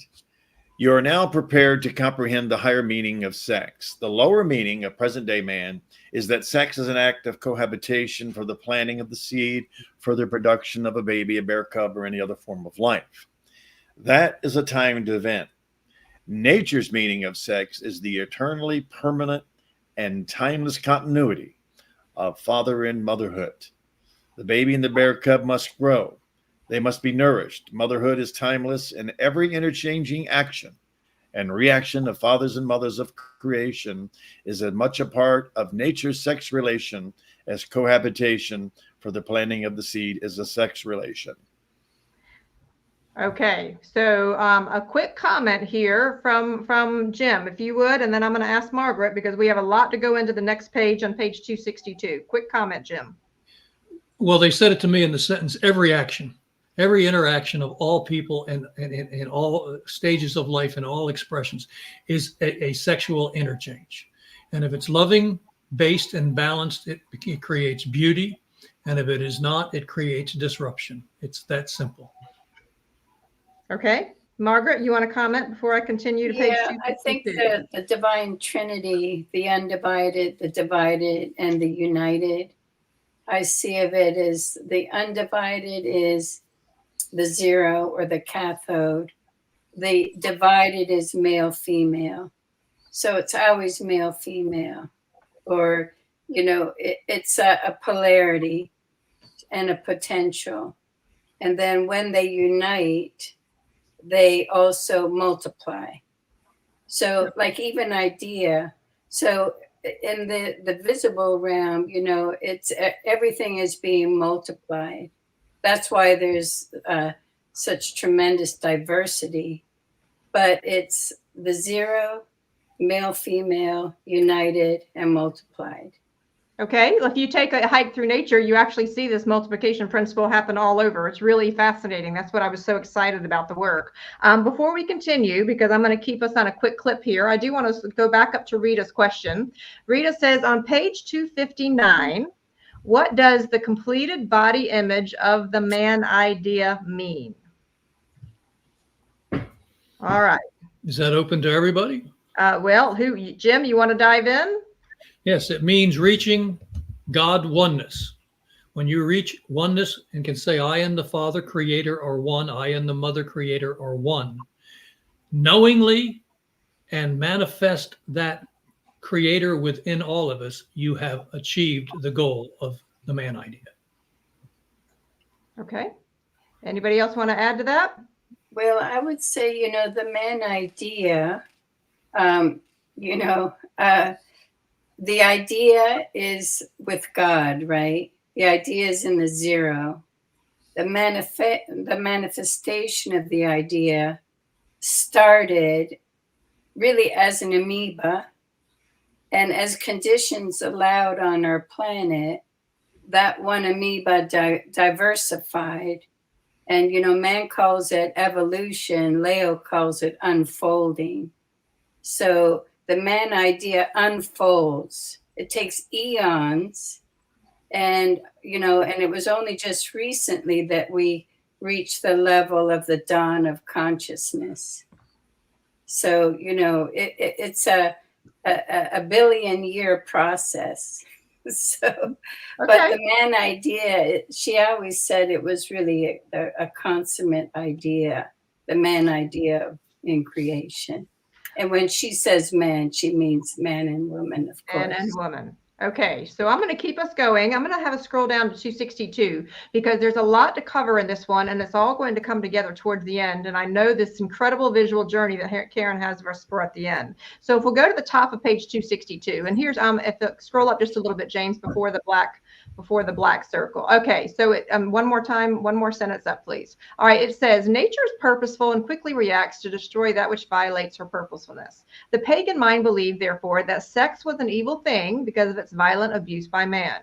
You are now prepared to comprehend the higher meaning of sex. The lower meaning of present-day man is that sex is an act of cohabitation for the planting of the seed, for the production of a baby, a bear cub, or any other form of life. That is a timed event. Nature's meaning of sex is the eternally permanent and timeless continuity of father and motherhood. The baby and the bear cub must grow. They must be nourished. Motherhood is timeless, and every interchanging action and reaction of fathers and mothers of creation is as much a part of nature's sex relation as cohabitation for the planting of the seed is a sex relation. Okay, so a quick comment here from Jim, if you would, and then I'm going to ask Margaret, because we have a lot to go into the next page on page 262. Quick comment, Jim. Well, they said it to me in the sentence, every action, every interaction of all people and in all stages of life and all expressions is a sexual interchange. And if it's loving, based, and balanced, it creates beauty. And if it is not, it creates disruption. It's that simple. Okay. Margaret, you want to comment before I continue to page 262? I think the divine Trinity, the undivided, the divided, and the united, I see of it as the undivided is the zero or the cathode. The divided is male, female. So it's always male, female. Or, it's a polarity and a potential. And then when they unite, they also multiply. So like even idea. So in the visible realm, it's everything is being multiplied. That's why there's such tremendous diversity, but it's the zero, male, female, united and multiplied. Okay, if you take a hike through nature, you actually see this multiplication principle happen all over. It's really fascinating. That's what I was so excited about the work. Before we continue, because I'm going to keep us on a quick clip here, I do want to go back up to Rita's question. Rita says on page 259, what does the completed body image of the man idea mean? All right. Is that open to everybody? Well, Jim, you want to dive in? Yes, it means reaching God oneness. When you reach oneness and can say, I and the Father Creator are one, I and the Mother Creator are one, knowingly and manifest that Creator within all of us, you have achieved the goal of the man idea. Okay. Anybody else want to add to that? Well, I would say, the man idea, the idea is with God, right? The idea is in the zero. The manifestation of the idea started really as an amoeba, and as conditions allowed on our planet, that one amoeba diversified. And, man calls it evolution. Leo calls it unfolding. So the man idea unfolds. It takes eons. And, and it was only just recently that we reached the level of the dawn of consciousness. So, it's a billion-year process. So, okay. But the man idea, she always said it was really a consummate idea, the man idea in creation. And when she says man, she means man and woman, of course. Man and woman. Okay, so I'm going to keep us going. I'm going to have a scroll down to 262 because there's a lot to cover in this one, and it's all going to come together towards the end. And I know this incredible visual journey that Karen has for at the end. So if we'll go to the top of page 262, and here's scroll up just a little bit, James, before the black circle. Okay, so one more sentence up, please. All right, it says, nature is purposeful and quickly reacts to destroy that which violates her purposefulness. The pagan mind believed, therefore, that sex was an evil thing because of its violent abuse by man.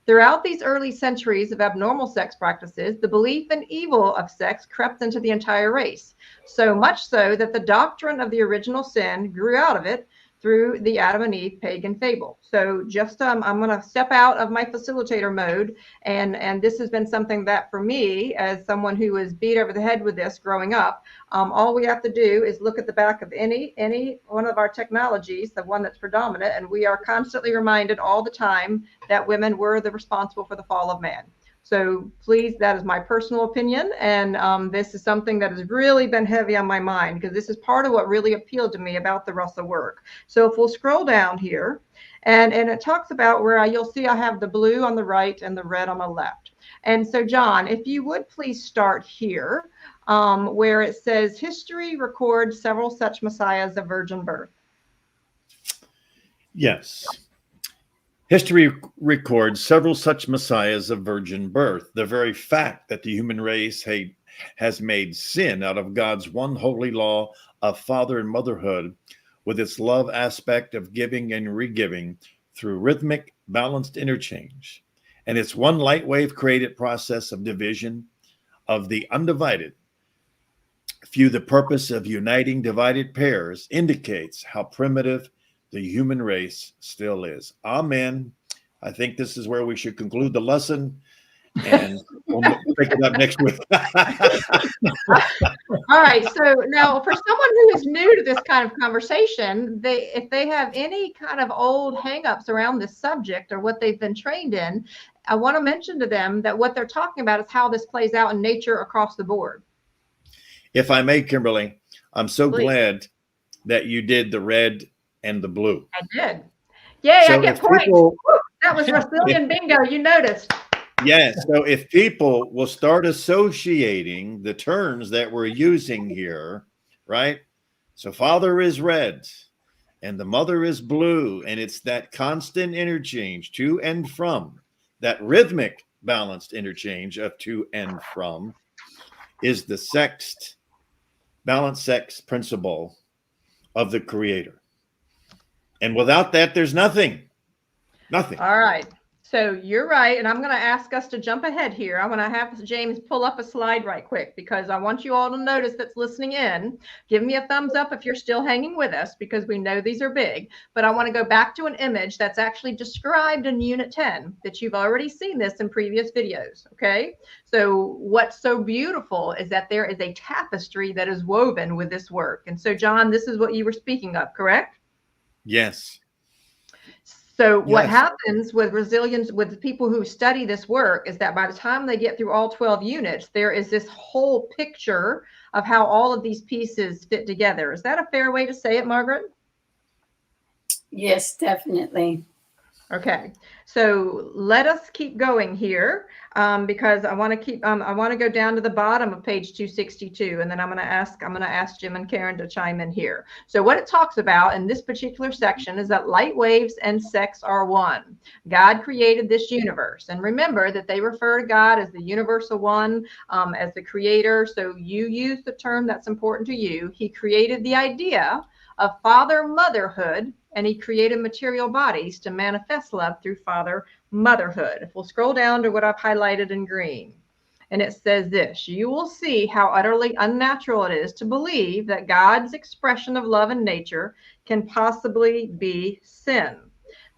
Throughout these early centuries of abnormal sex practices, the belief in evil of sex crept into the entire race, so much so that the doctrine of the original sin grew out of it through the Adam and Eve pagan fable. So just I'm going to step out of my facilitator mode, and this has been something that for me, as someone who was beat over the head with this growing up, all we have to do is look at the back of any one of our technologies, the one that's predominant, and we are constantly reminded all the time that women were responsible for the fall of man. So please, that is my personal opinion. And this is something that has really been heavy on my mind because this is part of what really appealed to me about the Russell work. So if we'll scroll down here, and it talks about where you'll see I have the blue on the right and the red on the left. And so, John, if you would please start here where it says history records several such messiahs of virgin birth. Yes. History records several such messiahs of virgin birth. The very fact that the human race has made sin out of God's one holy law of father and motherhood, with its love aspect of giving and re-giving through rhythmic, balanced interchange, and its one light wave created process of division of the undivided, through the purpose of uniting divided pairs, indicates how primitive the human race still is. Amen. I think this is where we should conclude the lesson, and we'll pick it up next week. All right. So now for someone who is new to this kind of conversation, if they have any kind of old hangups around this subject or what they've been trained in, I want to mention to them that what they're talking about is how this plays out in nature across the board. If I may, Kimberly, I'm so Please. glad that you did the red and the blue. I did. Yay, So I get points. That was Russellian bingo, you noticed. Yes. So if people will start associating the terms that we're using here, right? So father is red and the mother is blue, and it's that constant interchange to and from, that rhythmic balanced interchange of to and from. is the balanced sex principle of the Creator. And without that, there's nothing. Nothing. All right. So you're right. And I'm going to ask us to jump ahead here. I'm going to have James pull up a slide right quick because I want you all to notice that's listening in. Give me a thumbs up if you're still hanging with us because we know these are big. But I want to go back to an image that's actually described in Unit 10 that you've already seen this in previous videos. Okay. So what's so beautiful is that there is a tapestry that is woven with this work. And so, John, this is what you were speaking of, correct? Yes. So what Yes. happens with resilience, with people who study this work, is that by the time they get through all 12 units, there is this whole picture of how all of these pieces fit together. Is that a fair way to say it, Margaret? Yes, definitely. Okay, so let us keep going here because I want to go down to the bottom of page 262, and then I'm going to ask Jim and Karen to chime in here. So what it talks about in this particular section is that light waves and sex are one. God created this universe, and remember that they refer to God as the universal one, as the creator. So you use the term that's important to you. He created the idea of father motherhood, and he created material bodies to manifest love through father motherhood. If we'll scroll down to what I've highlighted in green, and it says this: you will see how utterly unnatural it is to believe that God's expression of love in nature can possibly be sin.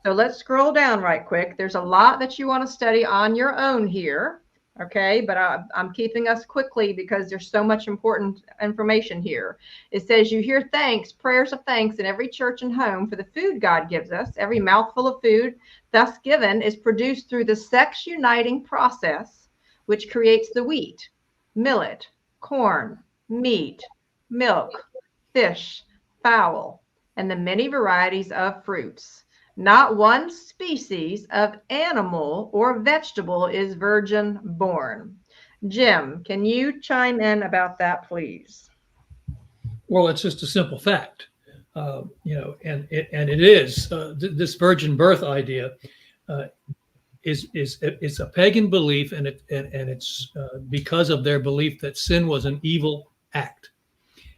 So let's scroll down right quick. There's a lot that you want to study on your own here. Okay, but I'm keeping us quickly because there's so much important information here. It says you hear thanks, prayers of thanks in every church and home for the food God gives us. Every mouthful of food thus given is produced through the sex uniting process, which creates the wheat, millet, corn, meat, milk, fish, fowl, and the many varieties of fruits. Not one species of animal or vegetable is virgin born. Jim, can you chime in about that, please? Well, it's just a simple fact, and it is this virgin birth idea is a pagan belief, and it's because of their belief that sin was an evil act,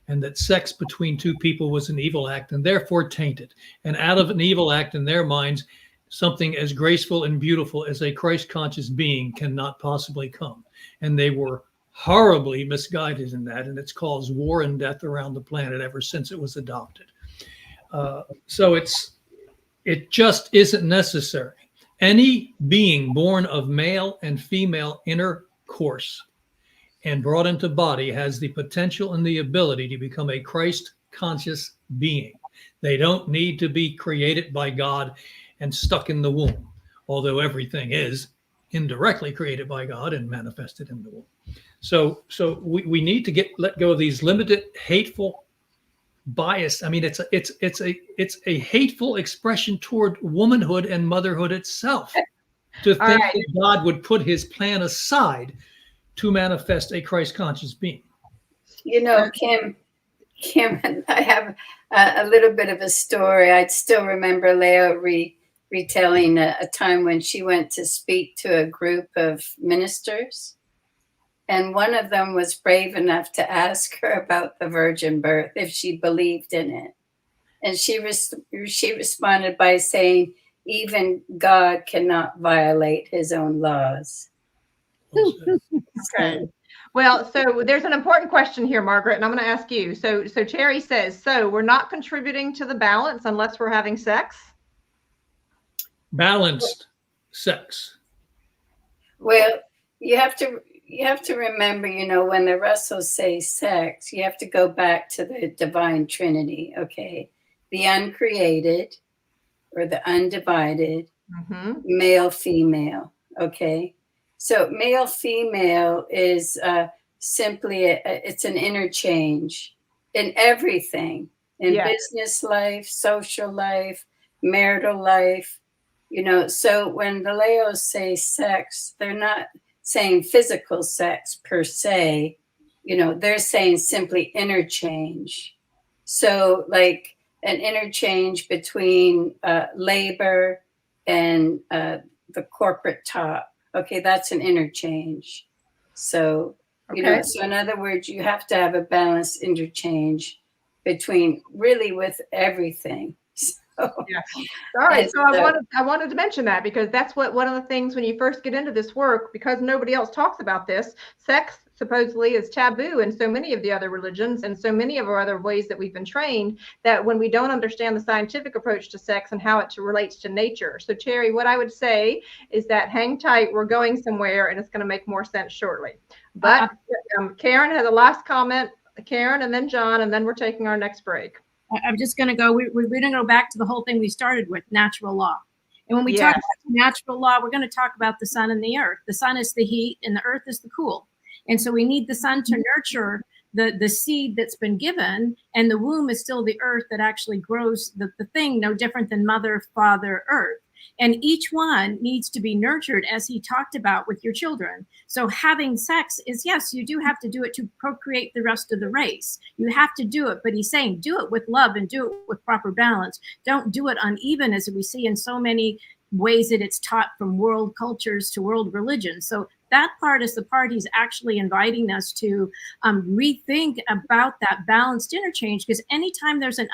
and that sex between two people was an evil act and therefore tainted. And out of an evil act in their minds, something as graceful and beautiful as a Christ-conscious being cannot possibly come. And they were horribly misguided in that, and it's caused war and death around the planet ever since it was adopted. So it just isn't necessary. Any being born of male and female intercourse and brought into body has the potential and the ability to become a Christ-conscious being. They don't need to be created by God and stuck in the womb, although everything is indirectly created by God and manifested in the womb. So we need to let go of these limited, hateful bias. I mean, it's a hateful expression toward womanhood and motherhood itself to think that God would put his plan aside to manifest a Christ-conscious being. You know, Kim, I have a little bit of a story. I still remember Leo retelling a time when she went to speak to a group of ministers, and one of them was brave enough to ask her about the virgin birth, if she believed in it. And she responded by saying, even God cannot violate his own laws. Okay. Well, so there's an important question here, Margaret, and I'm going to ask you. So Terry says, so we're not contributing to the balance unless we're having sex? Balanced sex. Well, you have to remember, you know, when the Russells say sex, you have to go back to the divine Trinity, okay? The uncreated or the undivided, male, female, okay? So male, female is simply, it's an interchange in everything, in business life, social life, marital life, you know. So when the Leos say sex, they're not saying physical sex per se, you know, they're saying simply interchange. So like an interchange between labor and the corporate top. Okay, that's an interchange. So You know, Okay. so in other words, you have to have a balanced interchange between really with everything. So, Yeah. All right. and So I wanted to mention that because that's what one of the things when you first get into this work, because nobody else talks about this, sex supposedly is taboo in so many of the other religions and so many of our other ways that we've been trained, that when we don't understand the scientific approach to sex and how it relates to nature. So Terry, what I would say is that hang tight, we're going somewhere and it's going to make more sense shortly. But Karen has a last comment. Karen, and then John, and then we're taking our next break. I'm just going to go, we're going to go back to the whole thing we started with, natural law. And when we talk Yes. about natural law, we're going to talk about the sun and the earth. The sun is the heat and the earth is the cool. And so we need the sun to nurture the seed that's been given, and the womb is still the earth that actually grows the thing, no different than mother, father, earth. And each one needs to be nurtured, as he talked about with your children. So having sex is, yes, you do have to do it to procreate the rest of the race. You have to do it, but he's saying do it with love and do it with proper balance. Don't do it uneven, as we see in so many ways that it's taught from world cultures to world religions. So that part is the part he's actually inviting us to rethink about that balanced interchange, because anytime there's an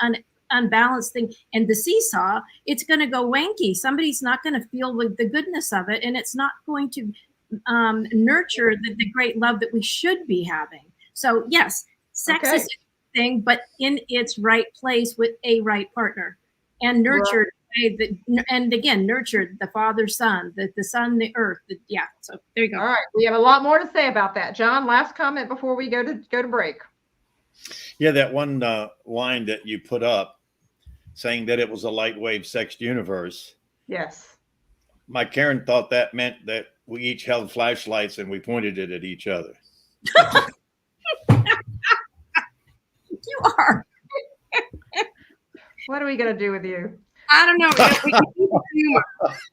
unbalanced thing and the seesaw, it's going to go wanky. Somebody's not going to feel the goodness of it, and it's not going to nurture the great love that we should be having. So yes, sex is a thing, but in its right place with a right partner, and nurtured. And again, nurtured the father, son, the sun, the earth. Yeah. So there you go. All right. We have a lot more to say about that. John, last comment before we go to break. Yeah, that one line that you put up saying that it was a light wave sexed universe. Yes. My Karen thought that meant that we each held flashlights and we pointed it at each other. You are. What are we going to do with you? I don't know. We can keep the humor.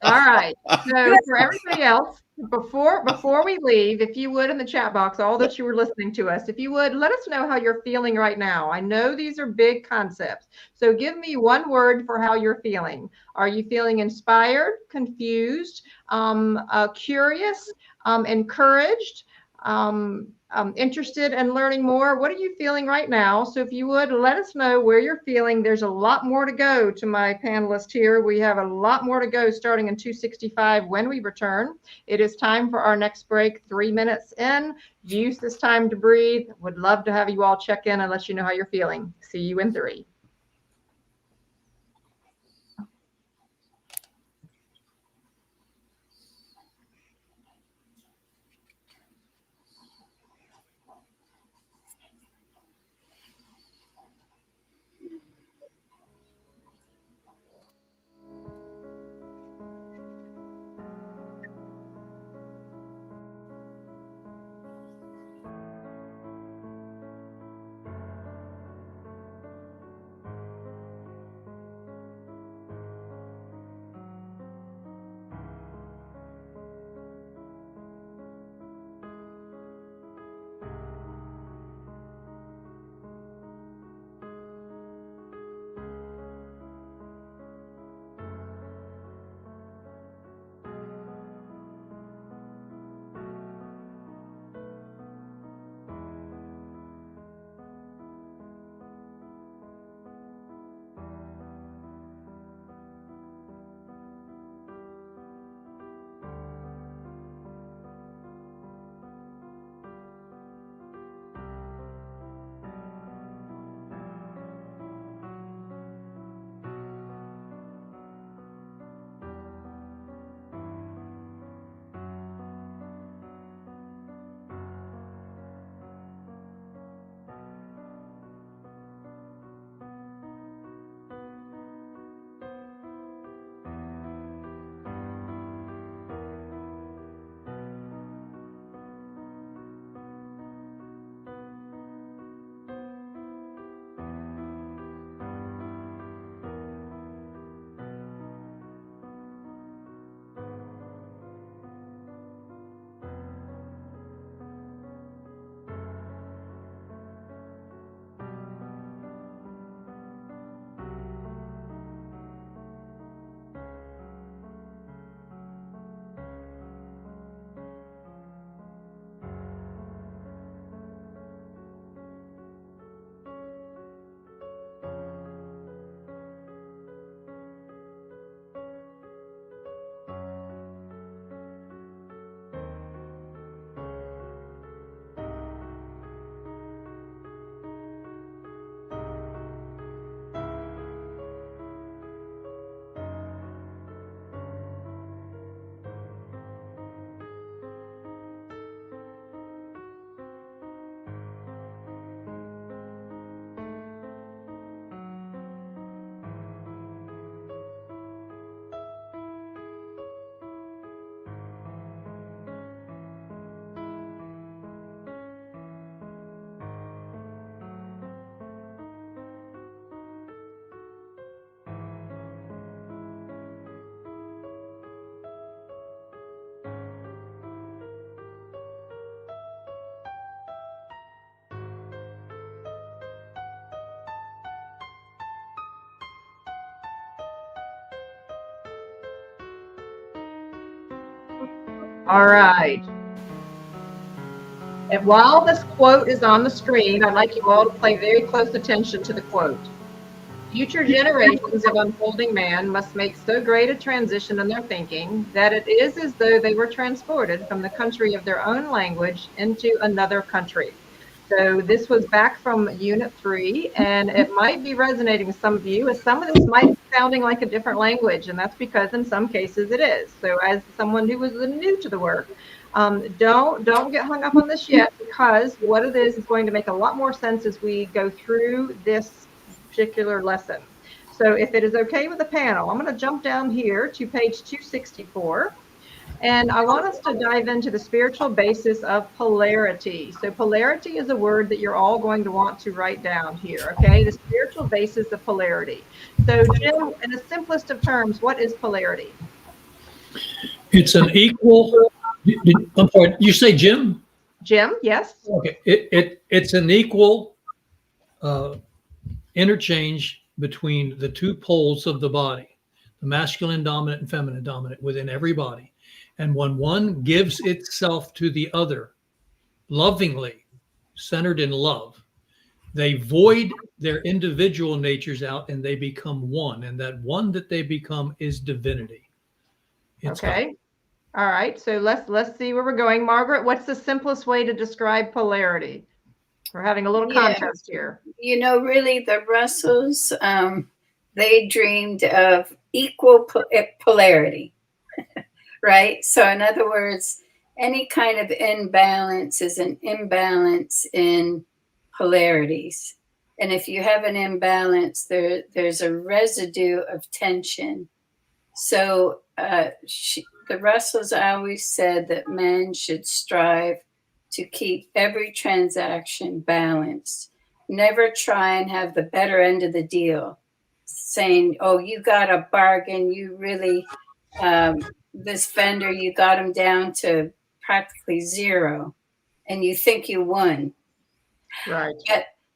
All right. So for everybody else, before we leave, if you would, in the chat box, all that you were listening to us, if you would, let us know how you're feeling right now. I know these are big concepts. So give me one word for how you're feeling. Are you feeling inspired, confused, curious, encouraged, interested in learning more? What are you feeling right now? So if you would, let us know where you're feeling. There's a lot more to go to my panelists here. We have a lot more to go starting in 265 when we return. It is time for our next break, 3 minutes in. Use this time to breathe. Would love to have you all check in and let you know how you're feeling. See you in 3. All right. And while this quote is on the screen, I'd like you all to pay very close attention to the quote. Future generations of unfolding man must make so great a transition in their thinking that it is as though they were transported from the country of their own language into another country. So this was back from Unit 3, and it might be resonating with some of you, as some of this might be sounding like a different language, and that's because in some cases it is. So as someone who was new to the work, don't get hung up on this yet, because what it is going to make a lot more sense as we go through this particular lesson. So if it is okay with the panel, I'm going to jump down here to page 264. And I want us to dive into the spiritual basis of polarity. So polarity is a word that you're all going to want to write down here, okay? The spiritual basis of polarity. So Jim, in the simplest of terms, what is polarity? It's an equal, I'm sorry, you say Jim? Jim, yes? Okay, it's an equal interchange between the two poles of the body, the masculine dominant and feminine dominant within every body. And when one gives itself to the other, lovingly, centered in love, they void their individual natures out and they become one. And that one that they become is divinity. It's okay. God. All right. So let's see where we're going. Margaret, what's the simplest way to describe polarity? We're having a little contest here. You know, really, the Russells, they dreamed of equal polarity. Right? So in other words, any kind of imbalance is an imbalance in polarities. And if you have an imbalance, there's a residue of tension. So the Russells always said that man should strive to keep every transaction balanced. Never try and have the better end of the deal, saying, oh, you got a bargain, you really... this vendor, you got him down to practically zero and you think you won. Right.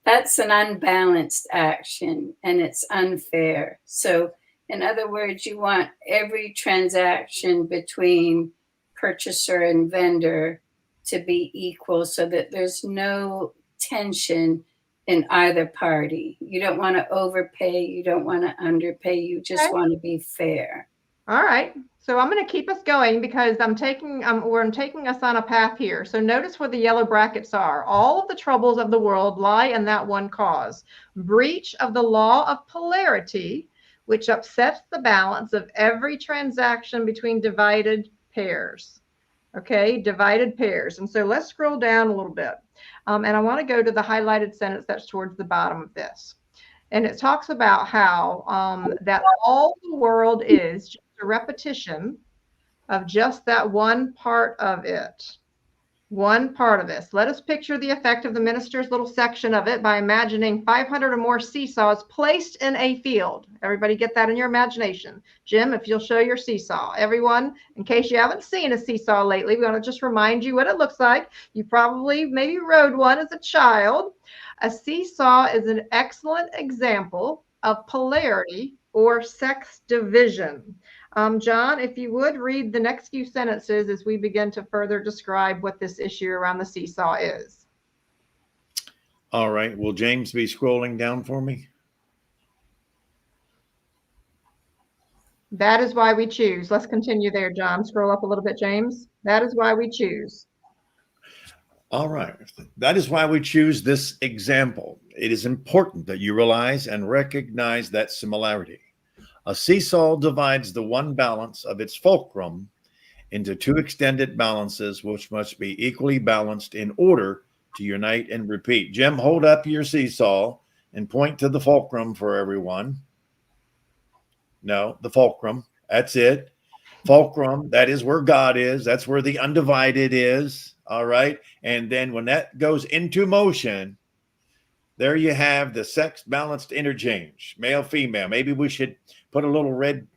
That's an unbalanced action and it's unfair. So in other words, you want every transaction between purchaser and vendor to be equal so that there's no tension in either party. You don't want to overpay, you don't want to underpay, you just want to be fair. All right. So I'm going to keep us going because I'm taking us on a path here. So notice where the yellow brackets are. All of the troubles of the world lie in that one cause: breach of the law of polarity, which upsets the balance of every transaction between divided pairs. Okay, divided pairs. And so let's scroll down a little bit. And I want to go to the highlighted sentence that's towards the bottom of this. And it talks about how that all the world is just a repetition of just that one part of it. One part of this. Let us picture the effect of the minister's little section of it by imagining 500 or more seesaws placed in a field. Everybody get that in your imagination. Jim, if you'll show your seesaw. Everyone, in case you haven't seen a seesaw lately, we want to just remind you what it looks like. You probably maybe rode one as a child. A seesaw is an excellent example of polarity or sex division. John, if you would read the next few sentences as we begin to further describe what this issue around the seesaw is. All right. Will James be scrolling down for me? That is why we choose. Let's continue there, John. Scroll up a little bit, James. That is why we choose. All right. That is why we choose this example. It is important that you realize and recognize that similarity. A seesaw divides the one balance of its fulcrum into two extended balances, which must be equally balanced in order to unite and repeat. Jim, hold up your seesaw and point to the fulcrum for everyone. No, the fulcrum. That's it. Fulcrum, that is where God is. That's where the undivided is. All right. And then when that goes into motion, there you have the sex balanced interchange, male, female. Maybe we should put a little red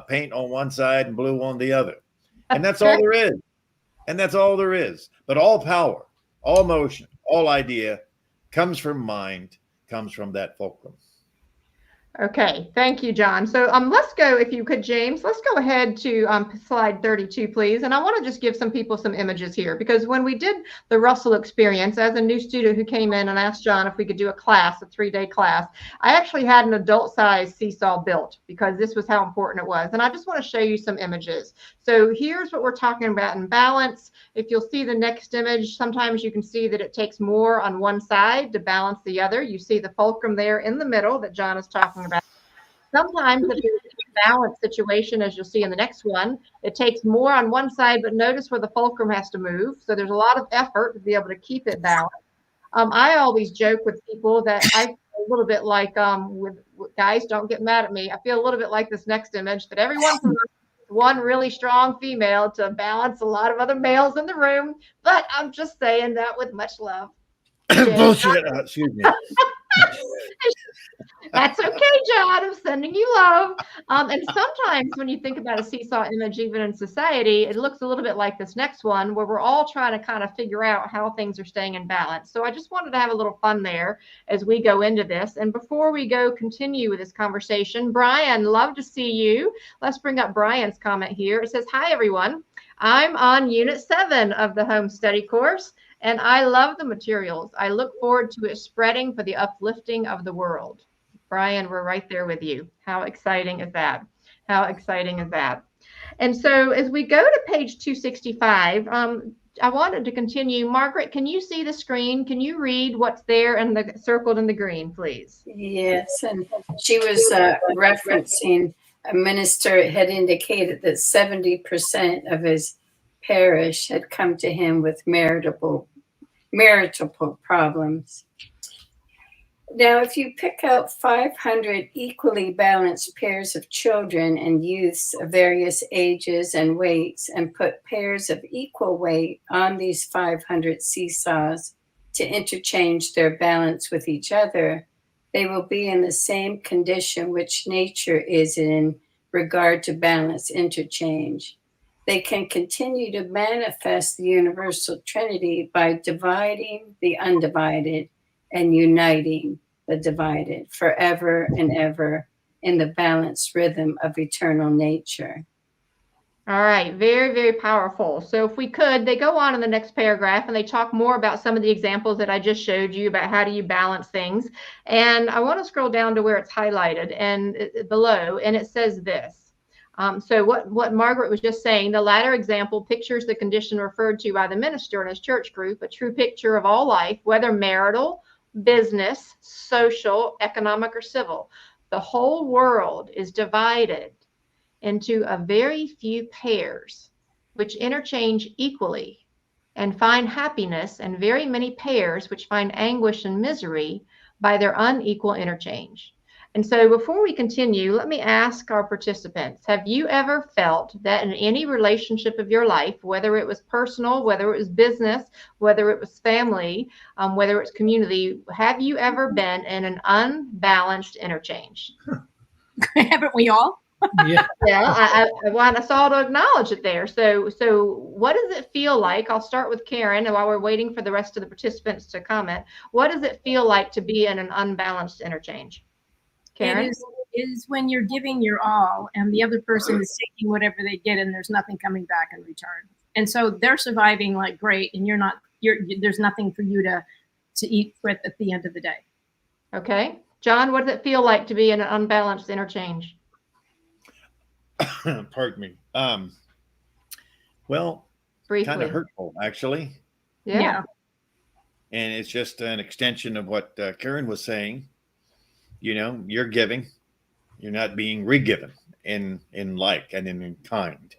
paint on one side and blue on the other. And that's all there is. And that's all there is. But all power, all motion, all idea comes from mind, comes from that fulcrum. Okay, thank you, John. So let's go, if you could, James, let's go ahead to slide 32, please. And I want to just give some people some images here, because when we did the Russell experience, as a new student who came in and asked John if we could do a class, a 3-day class, I actually had an adult-sized seesaw built because this was how important it was. And I just want to show you some images. So here's what we're talking about in balance. If you'll see the next image, sometimes you can see that it takes more on one side to balance the other. You see the fulcrum there in the middle that John is talking about. Sometimes if there's a balanced situation, as you'll see in the next one, it takes more on one side, but notice where the fulcrum has to move. So there's a lot of effort to be able to keep it balanced. I always joke with people that I feel a little bit like, with guys, don't get mad at me. I feel a little bit like this next image, that every once in a while, one really strong female to balance a lot of other males in the room. But I'm just saying that with much love. Bullshit. Excuse me. That's okay, John. I'm sending you love. And sometimes when you think about a seesaw image, even in society, it looks a little bit like this next one, where we're all trying to kind of figure out how things are staying in balance. So I just wanted to have a little fun there as we go into this. And before we continue with this conversation, Brian, love to see you. Let's bring up Brian's comment here. It says, "Hi, everyone. I'm on Unit 7 of the Home Study course, and I love the materials. I look forward to it spreading for the uplifting of the world." Brian, we're right there with you. How exciting is that? How exciting is that? And so as we go to page 265, I wanted to continue. Margaret, can you see the screen? Can you read what's there and circled in the green, please? Yes, and she was referencing a minister had indicated that 70% of his parish had come to him with marital problems. Now, if you pick out 500 equally balanced pairs of children and youths of various ages and weights and put pairs of equal weight on these 500 seesaws to interchange their balance with each other, they will be in the same condition which nature is in regard to balance interchange. They can continue to manifest the universal Trinity by dividing the undivided and uniting the divided forever and ever in the balanced rhythm of eternal nature. All right, very, very powerful. So if we could, they go on in the next paragraph and they talk more about some of the examples that I just showed you about how do you balance things. And I want to scroll down to where it's highlighted and below, and it says this. So what Margaret was just saying, the latter example pictures the condition referred to by the minister and his church group, a true picture of all life, whether marital, business, social, economic, or civil. The whole world is divided into a very few pairs which interchange equally and find happiness, and very many pairs which find anguish and misery by their unequal interchange. And so before we continue, let me ask our participants, have you ever felt that in any relationship of your life, whether it was personal, whether it was business, whether it was family, whether it was community, have you ever been in an unbalanced interchange? Haven't we all? Yeah. Yeah, I want us all to acknowledge it there. So what does it feel like? I'll start with Karen, and while we're waiting for the rest of the participants to comment, what does it feel like to be in an unbalanced interchange? Karen? It is when you're giving your all and the other person is taking whatever they get and there's nothing coming back in return. And so they're surviving like great, and there's nothing for you to eat with at the end of the day. Okay. John, what does it feel like to be in an unbalanced interchange? Pardon me. Well, Briefly. kind of hurtful, actually. Yeah. And it's just an extension of what Karen was saying. You know, you're giving, you're not being re-given in like and in kind.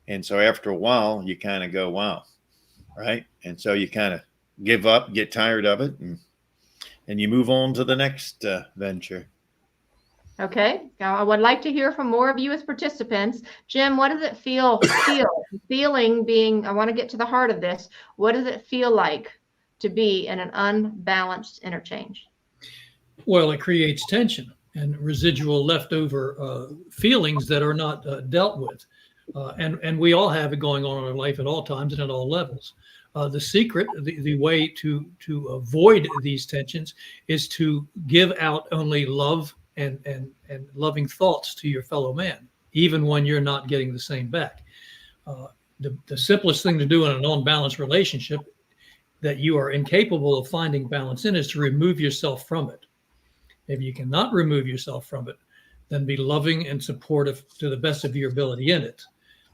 And so after a while, you kind of go, wow, right? And so you kind of give up, get tired of it, and you move on to the next venture. Okay. Now I would like to hear from more of you as participants. Jim, what does it feel? Feeling being, I want to get to the heart of this. What does it feel like to be in an unbalanced interchange? Well, it creates tension and residual leftover feelings that are not dealt with. And we all have it going on in our life at all times and at all levels. The secret, the way to avoid these tensions is to give out only love and loving thoughts to your fellow man, even when you're not getting the same back. The simplest thing to do in an unbalanced relationship that you are incapable of finding balance in is to remove yourself from it. If you cannot remove yourself from it, then be loving and supportive to the best of your ability in it,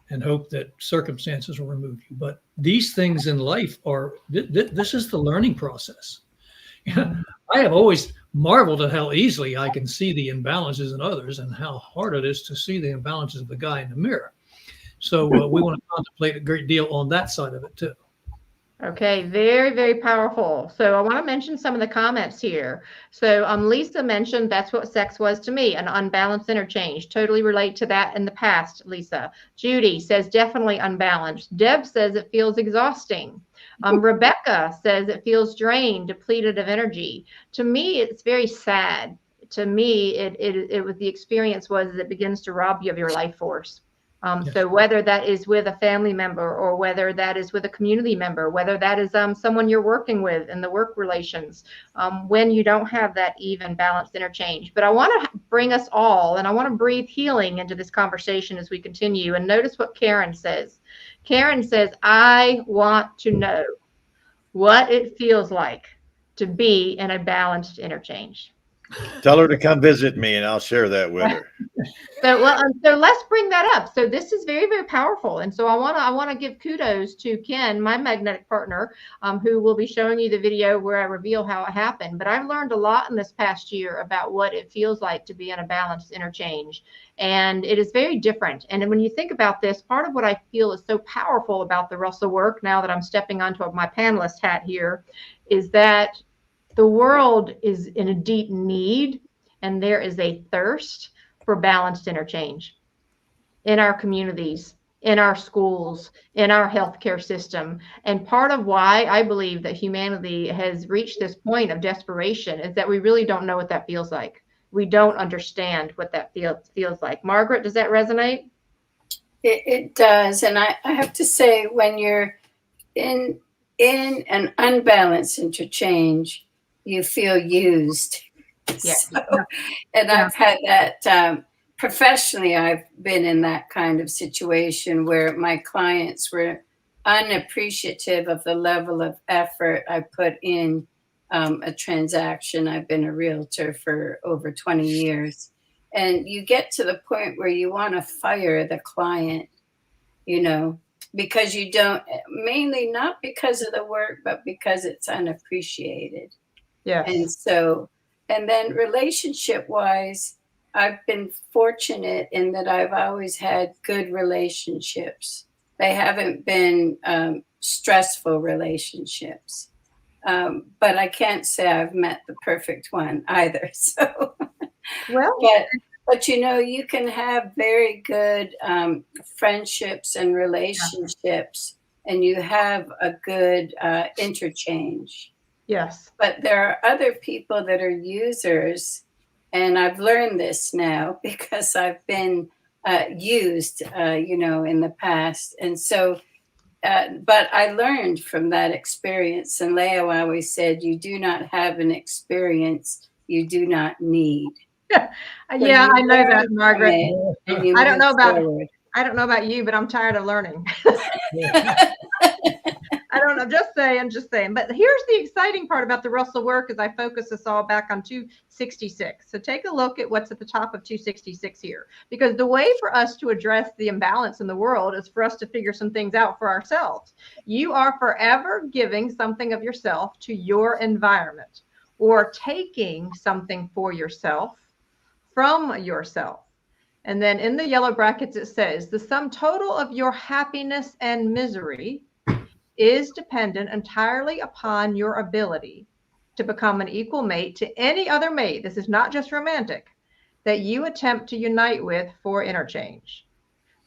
and hope that circumstances will remove you. But these things in life are, this is the learning process. I have always marveled at how easily I can see the imbalances in others and how hard it is to see the imbalances of the guy in the mirror. So we want to contemplate a great deal on that side of it too. Okay, very, very powerful. So I want to mention some of the comments here. So Lisa mentioned that's what sex was to me, an unbalanced interchange. Totally relate to that in the past, Lisa. Judy says definitely unbalanced. Deb says it feels exhausting. Rebecca says it feels drained, depleted of energy. To me, it's very sad. To me, it was the experience was it begins to rob you of your life force. Yes. So whether that is with a family member or whether that is with a community member, whether that is someone you're working with in the work relations, when you don't have that even balanced interchange. But I want to bring us all, and I want to breathe healing into this conversation as we continue. And notice what Karen says. Karen says, I want to know what it feels like to be in a balanced interchange. Tell her to come visit me and I'll share that with her. So let's bring that up. So this is very, very powerful. And so I want to give kudos to Ken, my magnetic partner, who will be showing you the video where I reveal how it happened. But I've learned a lot in this past year about what it feels like to be in a balanced interchange. And it is very different. And when you think about this, part of what I feel is so powerful about the Russell work, now that I'm stepping onto my panelist hat here, is that the world is in a deep need and there is a thirst for balanced interchange in our communities, in our schools, in our healthcare system. And part of why I believe that humanity has reached this point of desperation is that we really don't know what that feels like. We don't understand what that feels like. Margaret, does that resonate? It does. And I have to say, when you're in an unbalanced interchange, you feel used. Yeah. So, and I've had that professionally. I've been in that kind of situation where my clients were unappreciative of the level of effort I put in a transaction. I've been a realtor for over 20 years. And you get to the point where you want to fire the client, because you don't, mainly not because of the work, but because it's unappreciated. Yes. And so, and then relationship wise, I've been fortunate in that I've always had good relationships. They haven't been stressful relationships. But I can't say I've met the perfect one either. So, Well, but you can have very good friendships and relationships, and you have a good interchange. yes. But there are other people that are users, and I've learned this now because I've been used, in the past. And so, but I learned from that experience. And Leo always said, you do not have an experience you do not need. Yeah, I know that, Margaret. I don't know about you, but I'm tired of learning. I don't know, just saying. But here's the exciting part about the Russell work is I focus us all back on 266. So take a look at what's at the top of 266 here, because the way for us to address the imbalance in the world is for us to figure some things out for ourselves. You are forever giving something of yourself to your environment or taking something for yourself from yourself. And then in the yellow brackets, it says the sum total of your happiness and misery is dependent entirely upon your ability to become an equal mate to any other mate. This is not just romantic, that you attempt to unite with for interchange.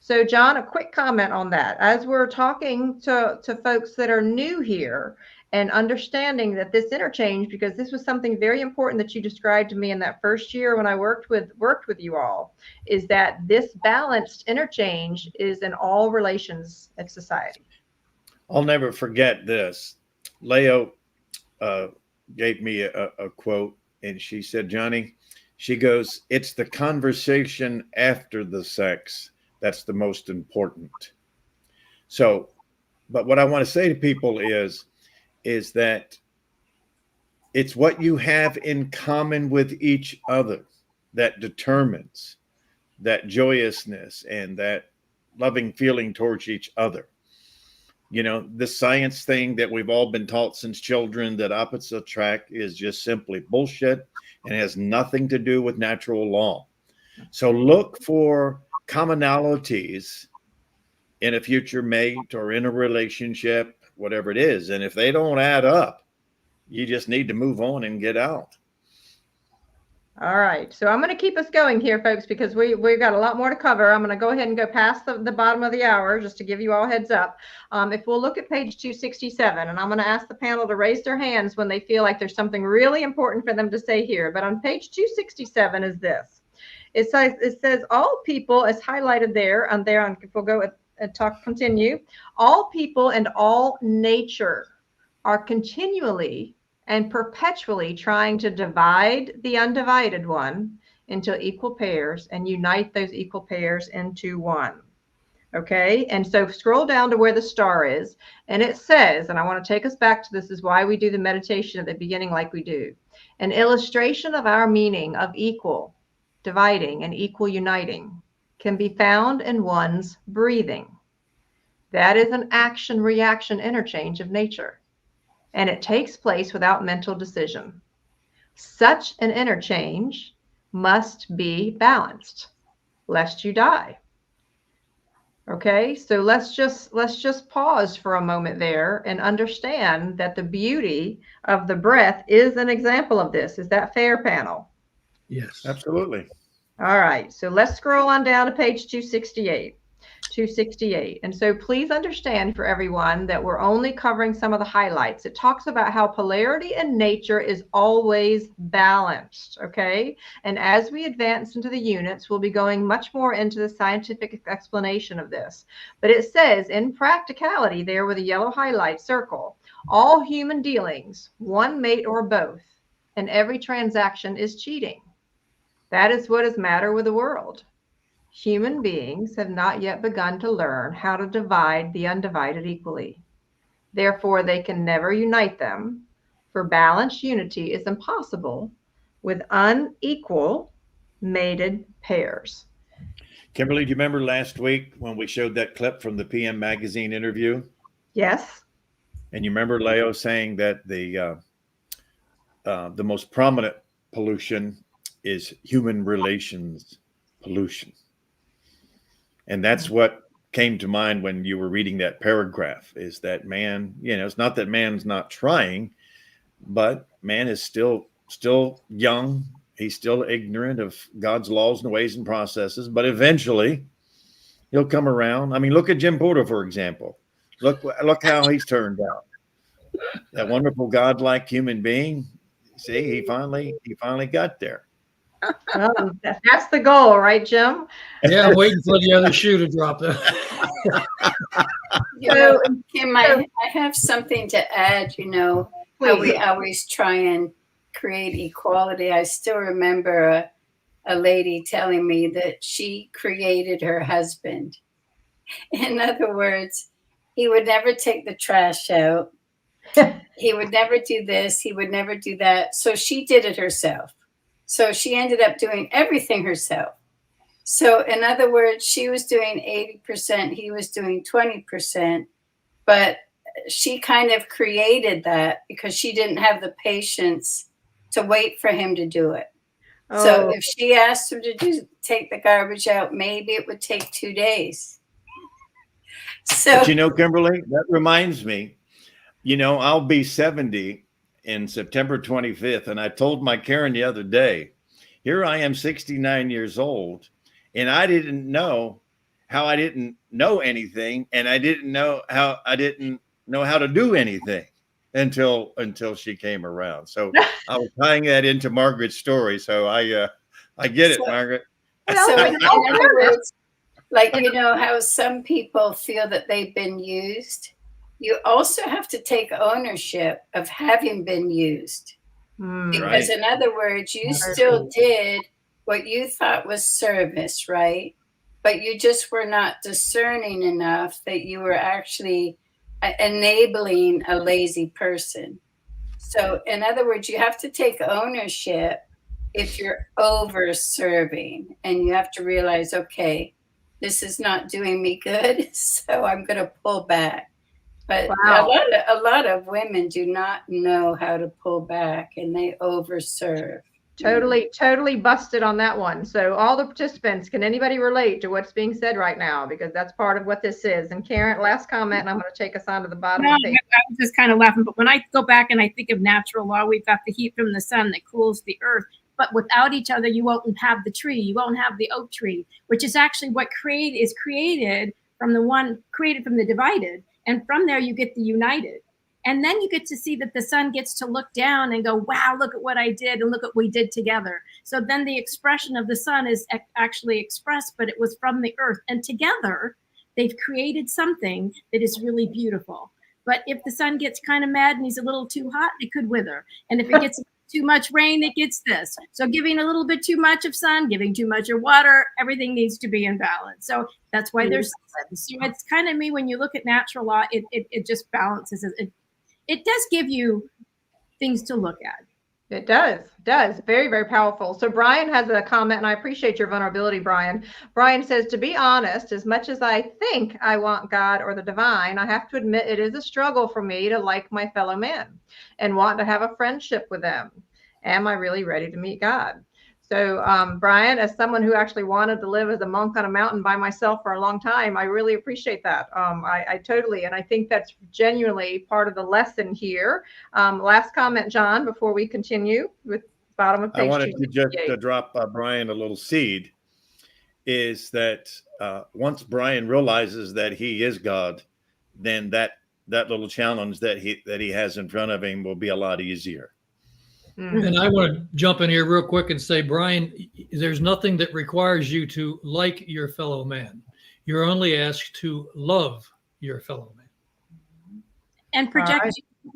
So John, a quick comment on that. As we're talking to folks that are new here and understanding that this interchange, because this was something very important that you described to me in that first year when I worked with you all, is that this balanced interchange is in all relations in society. I'll never forget this. Leo gave me a quote, and she said, Johnny, She goes, it's the conversation after the sex that's the most important. So, but what I want to say to people is that it's what you have in common with each other that determines that joyousness and that loving feeling towards each other. You know, the science thing that we've all been taught since children, that opposites attract, is just simply bullshit and has nothing to do with natural law. So look for commonalities in a future mate or in a relationship, whatever it is. And if they don't add up, you just need to move on and get out. All right, so I'm going to keep us going here, folks, because we've got a lot more to cover. I'm going to go ahead and go past the bottom of the hour just to give you all heads up. If we'll look at page 267, and I'm going to ask the panel to raise their hands when they feel like there's something really important for them to say here. But on page 267 is this. It says all people, as highlighted there, if we'll go and continue, all people and all nature are continually and perpetually trying to divide the undivided one into equal pairs and unite those equal pairs into one. Okay, and so scroll down to where the star is, and it says, and I want to take us back to this is why we do the meditation at the beginning like we do. An illustration of our meaning of equal dividing and equal uniting can be found in one's breathing. That is an action-reaction interchange of nature, and it takes place without mental decision. Such an interchange must be balanced, lest you die. Okay, so let's just pause for a moment there and understand that the beauty of the breath is an example of this. Is that fair, panel? Yes. Absolutely. All right, so let's scroll on down to page 268. 268. And so please understand, for everyone, that we're only covering some of the highlights. It talks about how polarity in nature is always balanced, okay? And as we advance into the units, we'll be going much more into the scientific explanation of this. But it says, in practicality, there with a yellow highlight circle, all human dealings, one mate or both, and every transaction is cheating. That is what is matter with the world. Human beings have not yet begun to learn how to divide the undivided equally. Therefore, they can never unite them, for balanced unity is impossible with unequal mated pairs. Kimberly, do you remember last week when we showed that clip from the PM Magazine interview? Yes. And you remember Leo saying that the most prominent pollution is human relations pollution. And that's what came to mind when you were reading that paragraph, is that man, you know, it's not that man's not trying, but man is still young. He's still ignorant of God's laws and ways and processes, but eventually he'll come around. I mean, look at Jim Porter, for example. Look how he's turned out. That wonderful godlike human being. See, he finally got there. That's the goal, right, Jim? Yeah, I'm waiting for the other shoe to drop though. You know, Kim, I have something to add. You know, how we always try and create equality. I still remember a lady telling me that she created her husband. In other words, he would never take the trash out. He would never do this. He would never do that. So she did it herself. So she ended up doing everything herself. So in other words, she was doing 80%, he was doing 20%, but she kind of created that because she didn't have the patience to wait for him to do it. Oh. So if she asked him to take the garbage out, maybe it would take 2 days. So, but you know, Kimberly, that reminds me, you know, I'll be 70 in September 25th. And I told my Karen the other day, here I am 69 years old, and I didn't know how I didn't know anything. And I didn't know how to do anything until she came around. So I was tying that into Margaret's story. So I get it, Margaret. So in other words, like, you know, how some people feel that they've been used. You also have to take ownership of having been used. Because in other words, you still did what you thought was service, right? But you just were not discerning enough that you were actually enabling a lazy person. So in other words, you have to take ownership if you're over serving, and you have to realize, okay, this is not doing me good, so I'm going to pull back. But a lot of women do not know how to pull back, and they overserve. Totally busted on that one. So all the participants, can anybody relate to what's being said right now? Because that's part of what this is. And Karen, last comment, and I'm going to take us on to the bottom of the page. I was just kind of laughing, but when I go back and I think of natural law, we've got the heat from the sun that cools the earth. But without each other, you won't have the tree. You won't have the oak tree, which is actually what is created from the divided. And from there, you get the united. And then you get to see that the sun gets to look down and go, wow, look at what I did and look at what we did together. So then the expression of the sun is actually expressed, but it was from the earth. And together, they've created something that is really beautiful. But if the sun gets kind of mad and he's a little too hot, it could wither. And if it gets too much rain, it gets this. So giving a little bit too much of sun, giving too much of water, everything needs to be in balance. So that's why there's seasons. So it's kind of me, when you look at natural law, it just balances it. It does give you things to look at. It does. Very, very powerful. So Brian has a comment, and I appreciate your vulnerability, Brian. Brian says, to be honest, as much as I think I want God or the divine, I have to admit it is a struggle for me to like my fellow man and want to have a friendship with them. Am I really ready to meet God? So Brian, as someone who actually wanted to live as a monk on a mountain by myself for a long time, I really appreciate that. I totally, and I think that's genuinely part of the lesson here. Last comment, John, before we continue with bottom of page. I wanted to just drop Brian a little seed, is that once Brian realizes that he is God, then that little challenge that he has in front of him will be a lot easier. And I want to jump in here real quick and say, Brian, there's nothing that requires you to like your fellow man. You're only asked to love your fellow man. And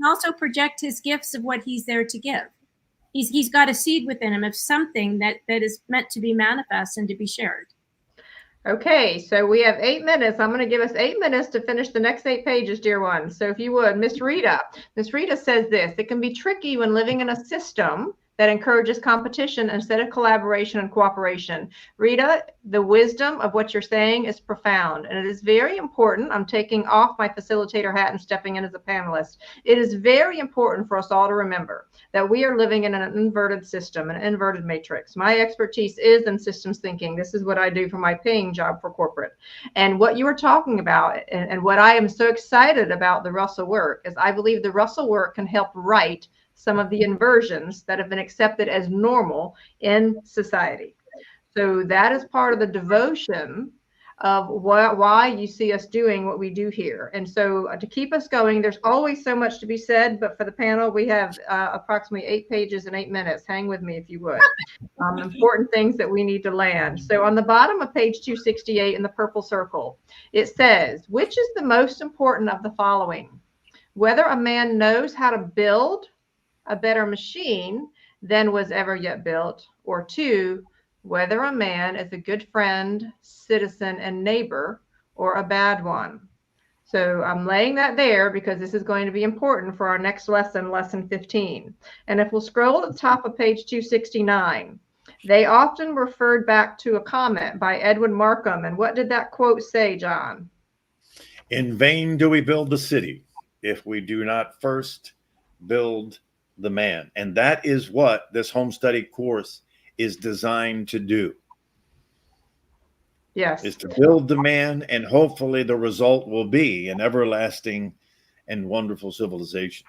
also project his gifts of what he's there to give. He's got a seed within him of something that is meant to be manifest and to be shared. Okay, so we have 8 minutes. I'm going to give us 8 minutes to finish the next 8 pages, dear ones. So if you would, Miss Rita says this: it can be tricky when living in a system that encourages competition instead of collaboration and cooperation. Rita, the wisdom of what you're saying is profound, and it is very important. I'm taking off my facilitator hat and stepping in as a panelist. It is very important for us all to remember that we are living in an inverted system, an inverted matrix. My expertise is in systems thinking. This is what I do for my paying job for corporate. And what you were talking about, and what I am so excited about the Russell work, is I believe the Russell work can help right some of the inversions that have been accepted as normal in society. So that is part of the devotion of why you see us doing what we do here. And so to keep us going, there's always so much to be said, but for the panel, we have approximately 8 pages and 8 minutes. Hang with me if you would. Important things that we need to land. So on the bottom of page 268 in the purple circle, it says, which is the most important of the following? Whether a man knows how to build a better machine than was ever yet built, or 2, whether a man is a good friend, citizen, and neighbor, or a bad one. So I'm laying that there because this is going to be important for our next lesson, lesson 15. And if we'll scroll to the top of page 269, they often referred back to a comment by Edwin Markham. And what did that quote say, John? In vain do we build the city if we do not first build the man. And that is what this home study course is designed to do. Yes. Is to build the man, and hopefully the result will be an everlasting and wonderful civilization.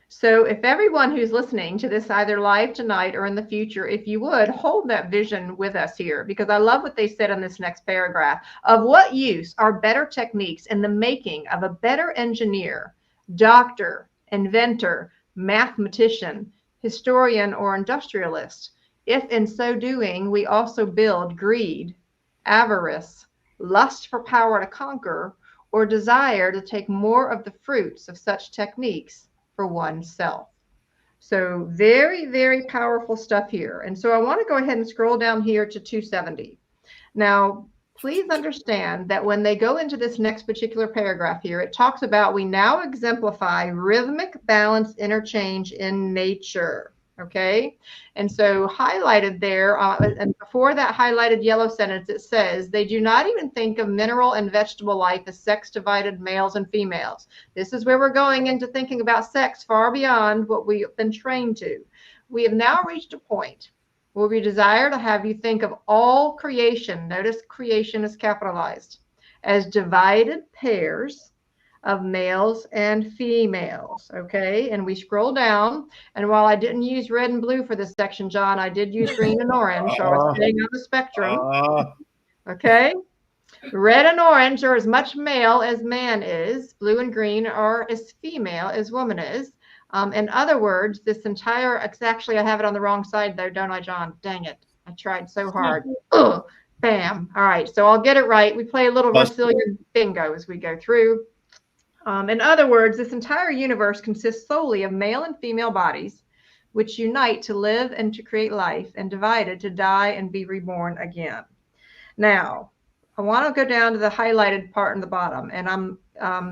So if everyone who's listening to this, either live tonight or in the future, if you would hold that vision with us here, because I love what they said in this next paragraph. Of what use are better techniques in the making of a better engineer, doctor, inventor, mathematician, historian, or industrialist, if in so doing we also build greed, avarice, lust for power to conquer, or desire to take more of the fruits of such techniques for oneself? So very, very powerful stuff here. And so I want to go ahead and scroll down here to 270. Now, please understand that when they go into this next particular paragraph here, it talks about we now exemplify rhythmic balance interchange in nature. Okay. And so highlighted there, and before that highlighted yellow sentence, it says they do not even think of mineral and vegetable life as sex divided males and females. This is where we're going into thinking about sex far beyond what we've been trained to. We have now reached a point where we desire to have you think of all creation, notice creation is capitalized, as divided pairs of males and females, okay? And we scroll down, and while I didn't use red and blue for this section, John, I did use green and orange, so I was staying on the spectrum, okay? Red and orange are as much male as man is. Blue and green are as female as woman is. In other words, this entire, actually, I have it on the wrong side though, don't I, John? Dang it. I tried so hard. Ugh, bam. All right, so I'll get it right. We play a little Brazilian bingo as we go through. In other words, this entire universe consists solely of male and female bodies, which unite to live and to create life, and divided to die and be reborn again. Now, I want to go down to the highlighted part in the bottom, and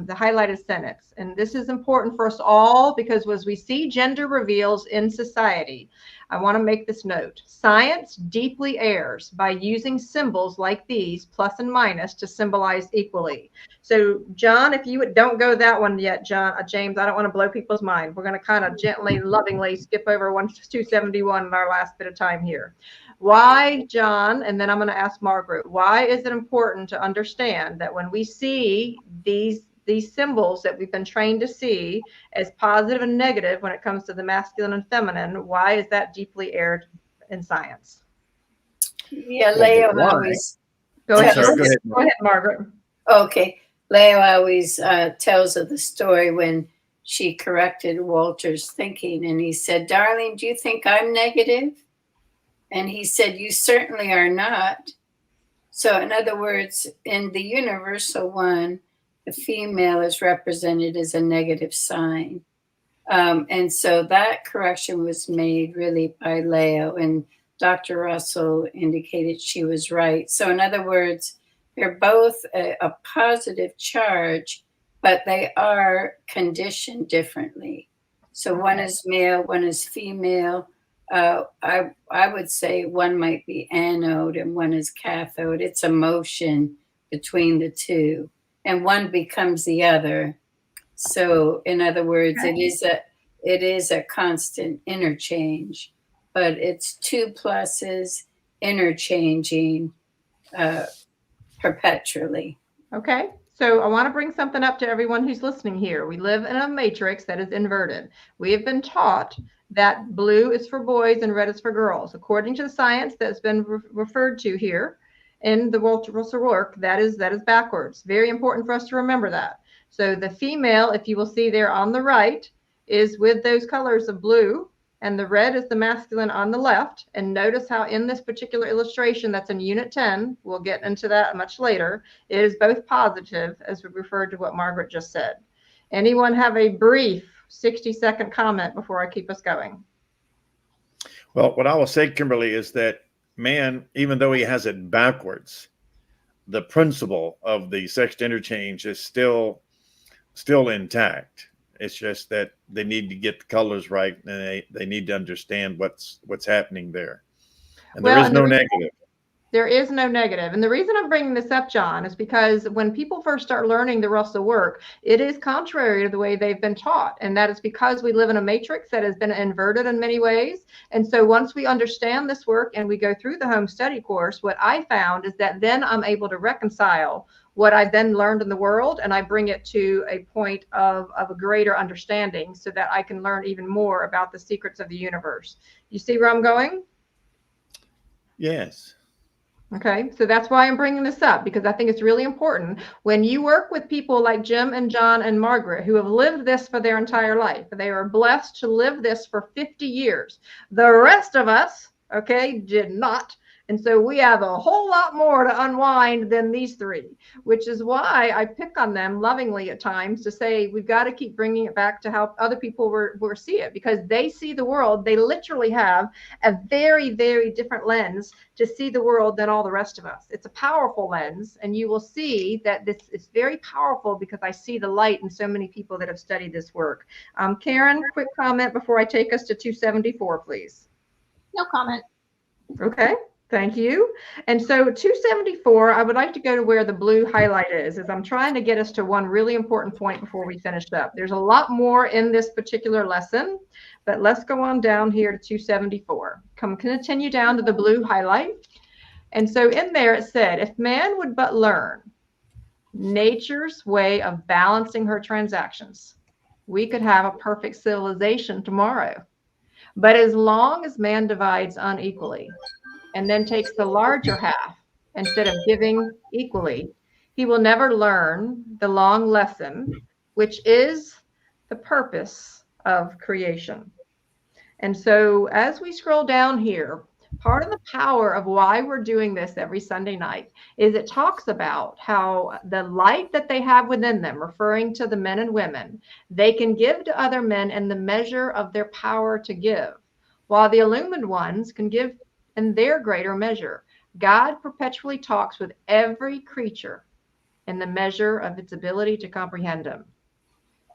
the highlighted sentence. And this is important for us all because as we see gender reveals in society, I want to make this note. Science deeply errs by using symbols like these, plus and minus, to symbolize equally. So, John, if you don't go that one yet, James, I don't want to blow people's mind. We're going to kind of gently, lovingly skip over 271 in our last bit of time here. Why, John, and then I'm going to ask Margaret, why is it important to understand that when we see these symbols that we've been trained to see as positive and negative when it comes to the masculine and feminine, why is that deeply erred in science? Yeah, Leo always... Go ahead, Margaret. Okay. Leo always tells of the story when she corrected Walter's thinking, and he said, "Darling, do you think I'm negative?" And he said, "You certainly are not." So in other words, in the universal one, the female is represented as a negative sign. And so that correction was made really by Leo, and Dr. Russell indicated she was right. So in other words, they're both a positive charge, but they are conditioned differently. So one is male, one is female. I would say one might be anode and one is cathode. It's a motion between the two, and one becomes the other. So in other words, it is a constant interchange, but it's two pluses interchanging perpetually. Okay. So I want to bring something up to everyone who's listening here. We live in a matrix that is inverted. We have been taught that blue is for boys and red is for girls. According to the science that's been referred to here in the Walter Russell work, that is backwards. Very important for us to remember that. So the female, if you will see there on the right, is with those colors of blue, and the red is the masculine on the left. And notice how in this particular illustration that's in Unit 10, we'll get into that much later, it is both positive, as we referred to what Margaret just said. Anyone have a brief 60-second comment before I keep us going? Well, what I will say, Kimberly, is that man, even though he has it backwards, the principle of the sexed interchange is still intact. It's just that they need to get the colors right, and they need to understand what's happening there. And there is no negative. There is no negative. And the reason I'm bringing this up, John, is because when people first start learning the Russell work, it is contrary to the way they've been taught. And that is because we live in a matrix that has been inverted in many ways. And so once we understand this work and we go through the home study course, what I found is that then I'm able to reconcile what I then learned in the world, and I bring it to a point of a greater understanding so that I can learn even more about the secrets of the universe. You see where I'm going? Yes. Okay, so that's why I'm bringing this up, because I think it's really important when you work with people like Jim and John and Margaret who have lived this for their entire life. They are blessed to live this for 50 years. The rest of us, okay, did not. And so we have a whole lot more to unwind than these three, which is why I pick on them lovingly at times to say we've got to keep bringing it back to how other people will see it, because they see the world. They literally have a very, very different lens to see the world than all the rest of us. It's a powerful lens, and you will see that this is very powerful because I see the light in so many people that have studied this work. Karen, quick comment before I take us to 274, please. No comment. Okay. Thank you. And so 274, I would like to go to where the blue highlight is I'm trying to get us to one really important point before we finish up. There's a lot more in this particular lesson, but let's go on down here to 274. Continue down to the blue highlight. And so in there it said, if man would but learn nature's way of balancing her transactions, we could have a perfect civilization tomorrow. But as long as man divides unequally, and then takes the larger half instead of giving equally, he will never learn the long lesson, which is the purpose of creation. And so as we scroll down here, part of the power of why we're doing this every Sunday night is it talks about how the light that they have within them, referring to the men and women, they can give to other men in the measure of their power to give, while the illumined ones can give in their greater measure. God perpetually talks with every creature in the measure of its ability to comprehend him.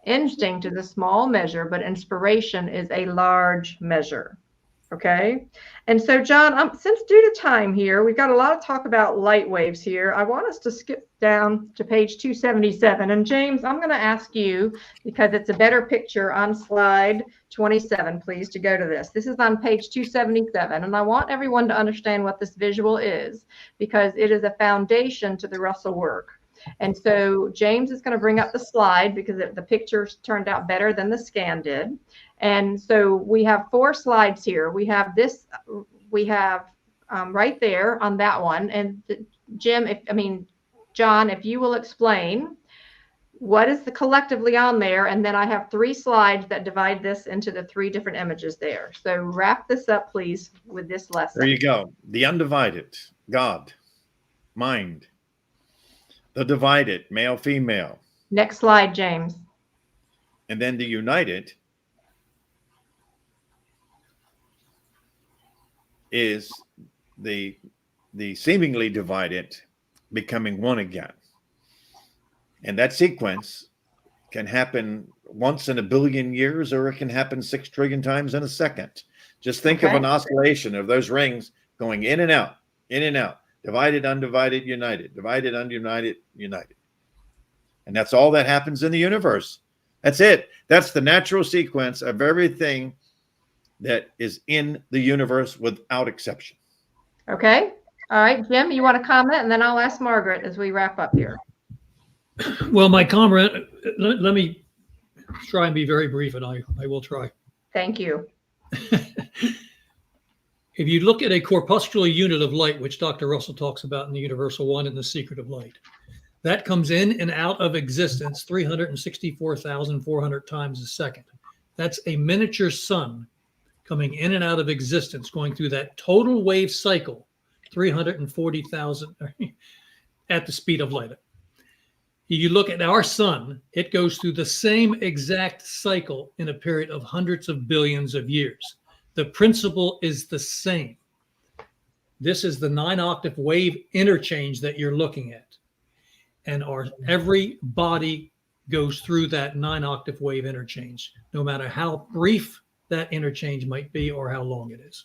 Instinct is a small measure, but inspiration is a large measure. Okay. And so, John, since due to time here, we've got a lot of talk about light waves here. I want us to skip down to page 277. And James, I'm going to ask you, because it's a better picture on slide 27, please, to go to this. This is on page 277. And I want everyone to understand what this visual is, because it is a foundation to the Russell work. And so James is going to bring up the slide because the pictures turned out better than the scan did. And so we have 4 slides here. We have this, right there on that one. And John, if you will explain what is collectively on there. And then I have 3 slides that divide this into the 3 different images there. So wrap this up, please, with this lesson. There you go. The undivided, God, mind. The divided, male, female. Next slide, James. And then the united is the seemingly divided becoming one again. And that sequence can happen once in a billion years, or it can happen 6 trillion times in a second. Just think of an oscillation of those rings going in and out, divided, undivided, united, divided, ununited, united. And that's all that happens in the universe. That's it. That's the natural sequence of everything that is in the universe without exception. Okay. All right, Jim, you want to comment? And then I'll ask Margaret as we wrap up here. Well, my comment, let me try and be very brief, and I will try. Thank you. If you look at a corpuscular unit of light, which Dr. Russell talks about in the Universal One and the Secret of Light, that comes in and out of existence 364,400 times a second. That's a miniature sun coming in and out of existence, going through that total wave cycle, 340,000 at the speed of light. If you look at our sun, it goes through the same exact cycle in a period of hundreds of billions of years. The principle is the same. This is the 9-octave wave interchange that you're looking at. And every body goes through that 9-octave wave interchange, no matter how brief that interchange might be or how long it is.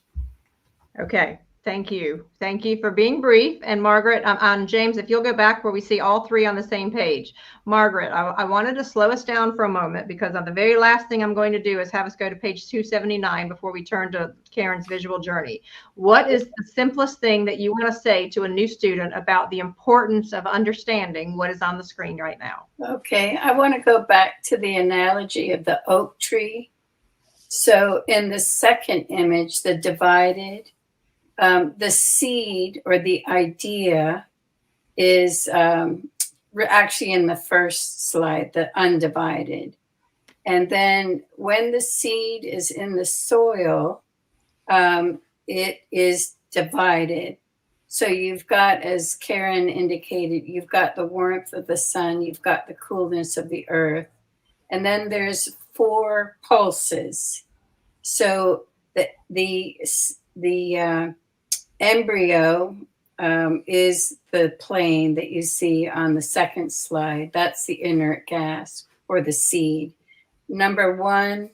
Okay. Thank you. Thank you for being brief. And Margaret, on James, if you'll go back where we see all 3 on the same page. Margaret, I wanted to slow us down for a moment, because the very last thing I'm going to do is have us go to page 279 before we turn to Karen's visual journey. What is the simplest thing that you want to say to a new student about the importance of understanding what is on the screen right now? Okay, I want to go back to the analogy of the oak tree. So in the second image, the divided, the seed or the idea is actually in the first slide, the undivided. And then when the seed is in the soil, it is divided. So you've got, as Karen indicated, you've got the warmth of the sun, you've got the coolness of the earth, and then there's 4 pulses. So the embryo is the plane that you see on the second slide. That's the inert gas or the seed. Number 1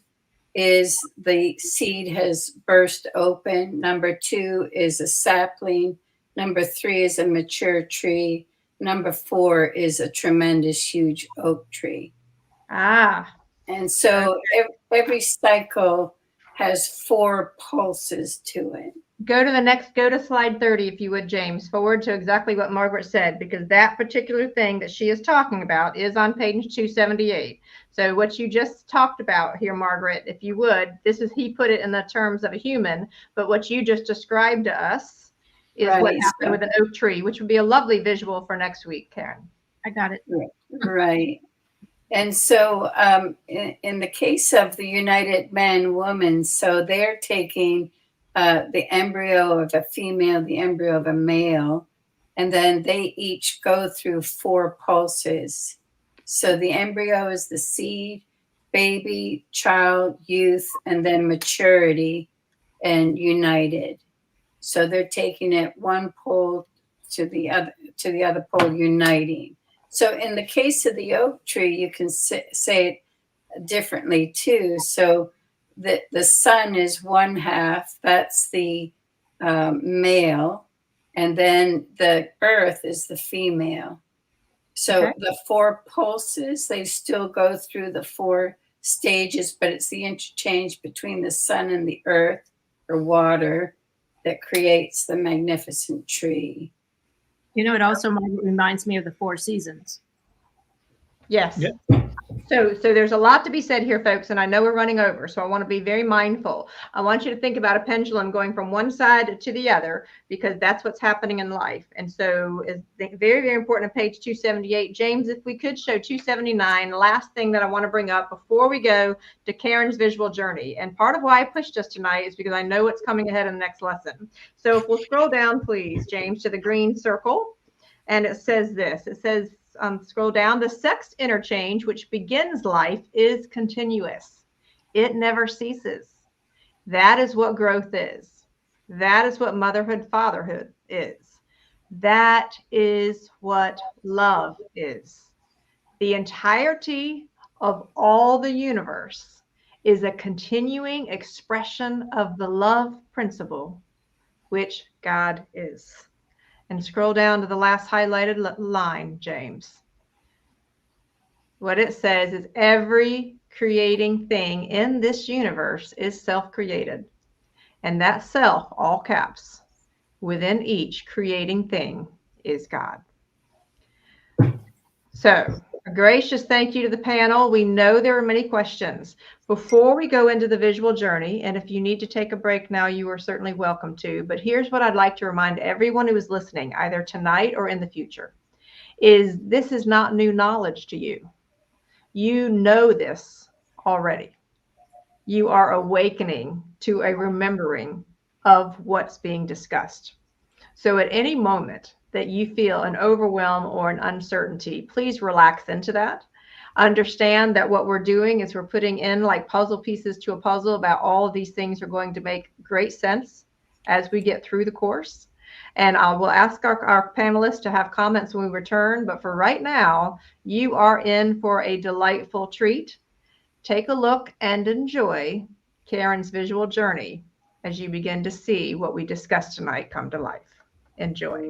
is the seed has burst open. Number 2 is a sapling. Number 3 is a mature tree. Number 4 is a tremendous, huge oak tree. Ah. And so every cycle has 4 pulses to it. Go to slide 30, if you would, James, forward to exactly what Margaret said, because that particular thing that she is talking about is on page 278. So what you just talked about here, Margaret, if you would, he put it in the terms of a human, but what you just described to us is Right. what happened with an oak tree, which would be a lovely visual for next week, Karen. I got it. Right. And so in the case of the United Man-Woman, so they're taking the embryo of a female, the embryo of a male, and then they each go through 4 pulses. So the embryo is the seed, baby, child, youth, and then maturity and united. So they're taking it one pole to the other pole, uniting. So in the case of the oak tree, you can say it differently too. So the sun is 1/2, that's the male, and then the earth is the female. So the 4 pulses, they still go through the 4 stages, but it's the interchange between the sun and the earth or water that creates the magnificent tree. You know, it also reminds me of the 4 seasons. Yes. Yeah. So there's a lot to be said here, folks, and I know we're running over, so I want to be very mindful. I want you to think about a pendulum going from one side to the other, because that's what's happening in life. And so it's very, very important on page 278. James, if we could show 279, last thing that I want to bring up before we go to Karen's visual journey. And part of why I pushed us tonight is because I know what's coming ahead in the next lesson. So if we'll scroll down, please, James, to the green circle. And it says this. It says, scroll down, the sex interchange, which begins life, is continuous. It never ceases. That is what growth is. That is what motherhood, fatherhood is. That is what love is. The entirety of all the universe is a continuing expression of the love principle, which God is. And scroll down to the last highlighted line, James. What it says is every creating thing in this universe is self-created. And that self, all caps, within each creating thing is God. So a gracious thank you to the panel. We know there are many questions. Before we go into the visual journey, and if you need to take a break now, you are certainly welcome to, but here's what I'd like to remind everyone who is listening, either tonight or in the future, is this is not new knowledge to you. You know this already. You are awakening to a remembering of what's being discussed. So at any moment that you feel an overwhelm or an uncertainty, please relax into that. Understand that what we're doing is we're putting in like puzzle pieces to a puzzle about all of these things are going to make great sense as we get through the course. And I will ask our panelists to have comments when we return. But for right now, you are in for a delightful treat. Take a look and enjoy Karen's visual journey as you begin to see what we discussed tonight come to life. Enjoy.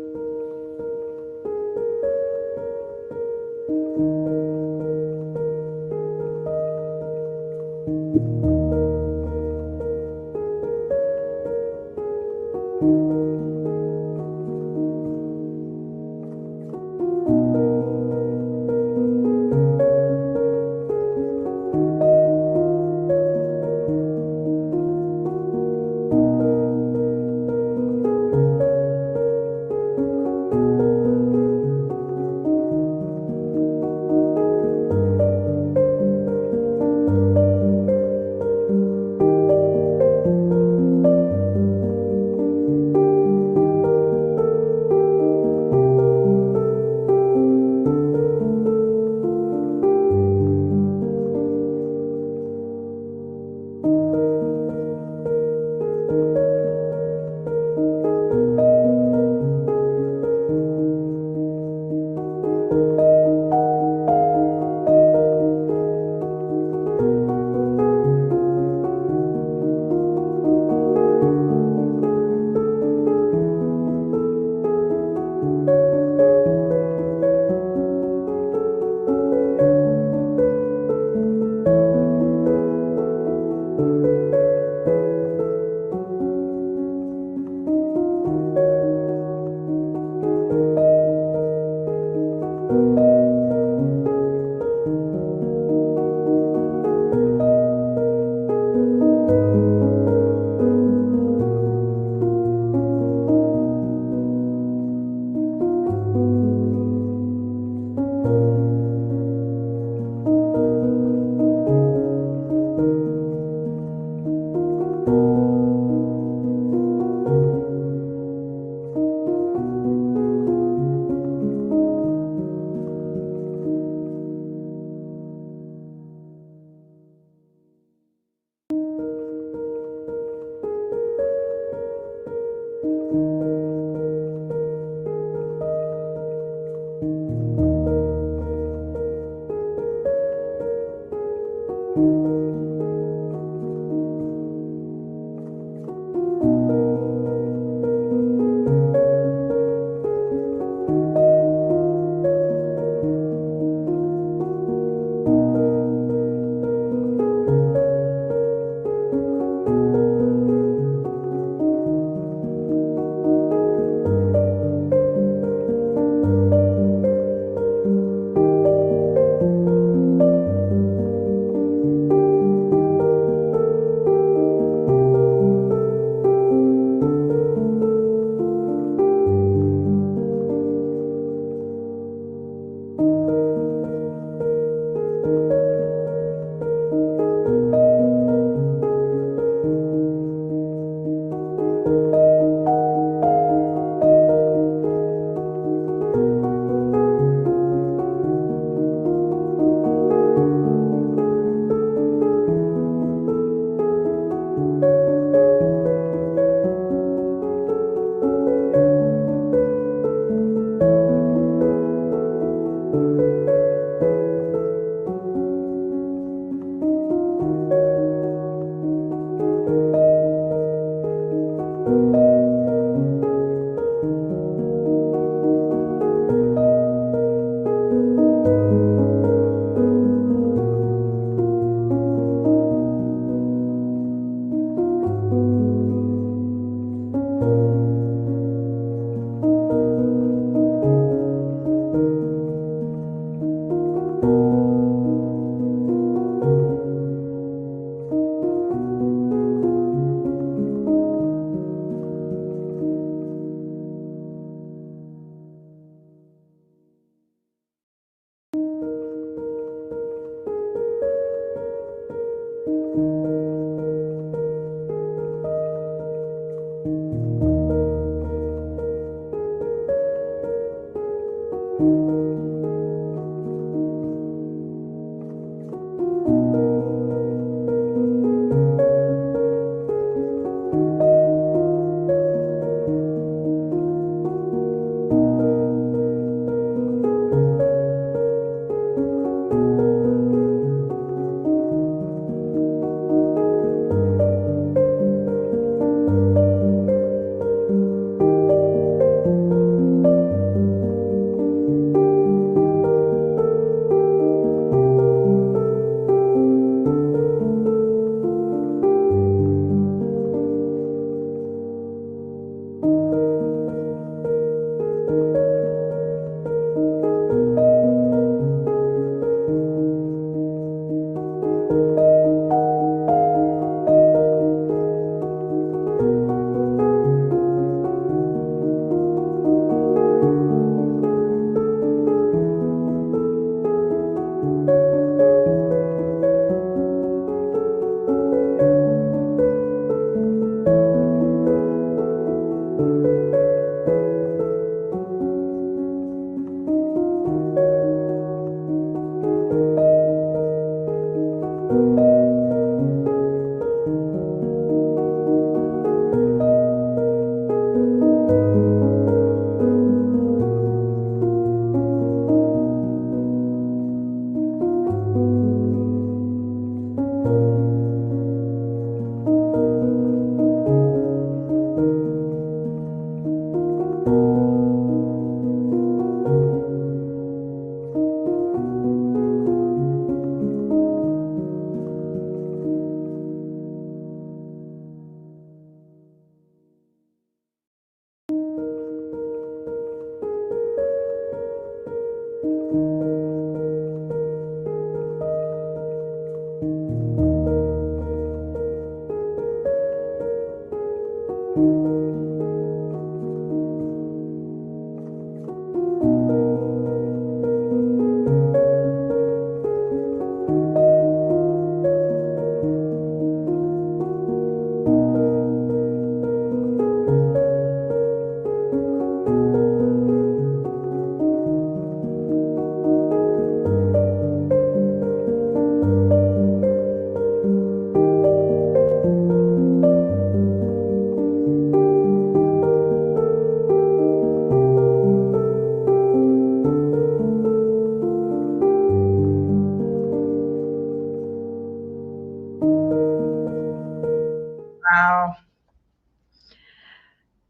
Wow.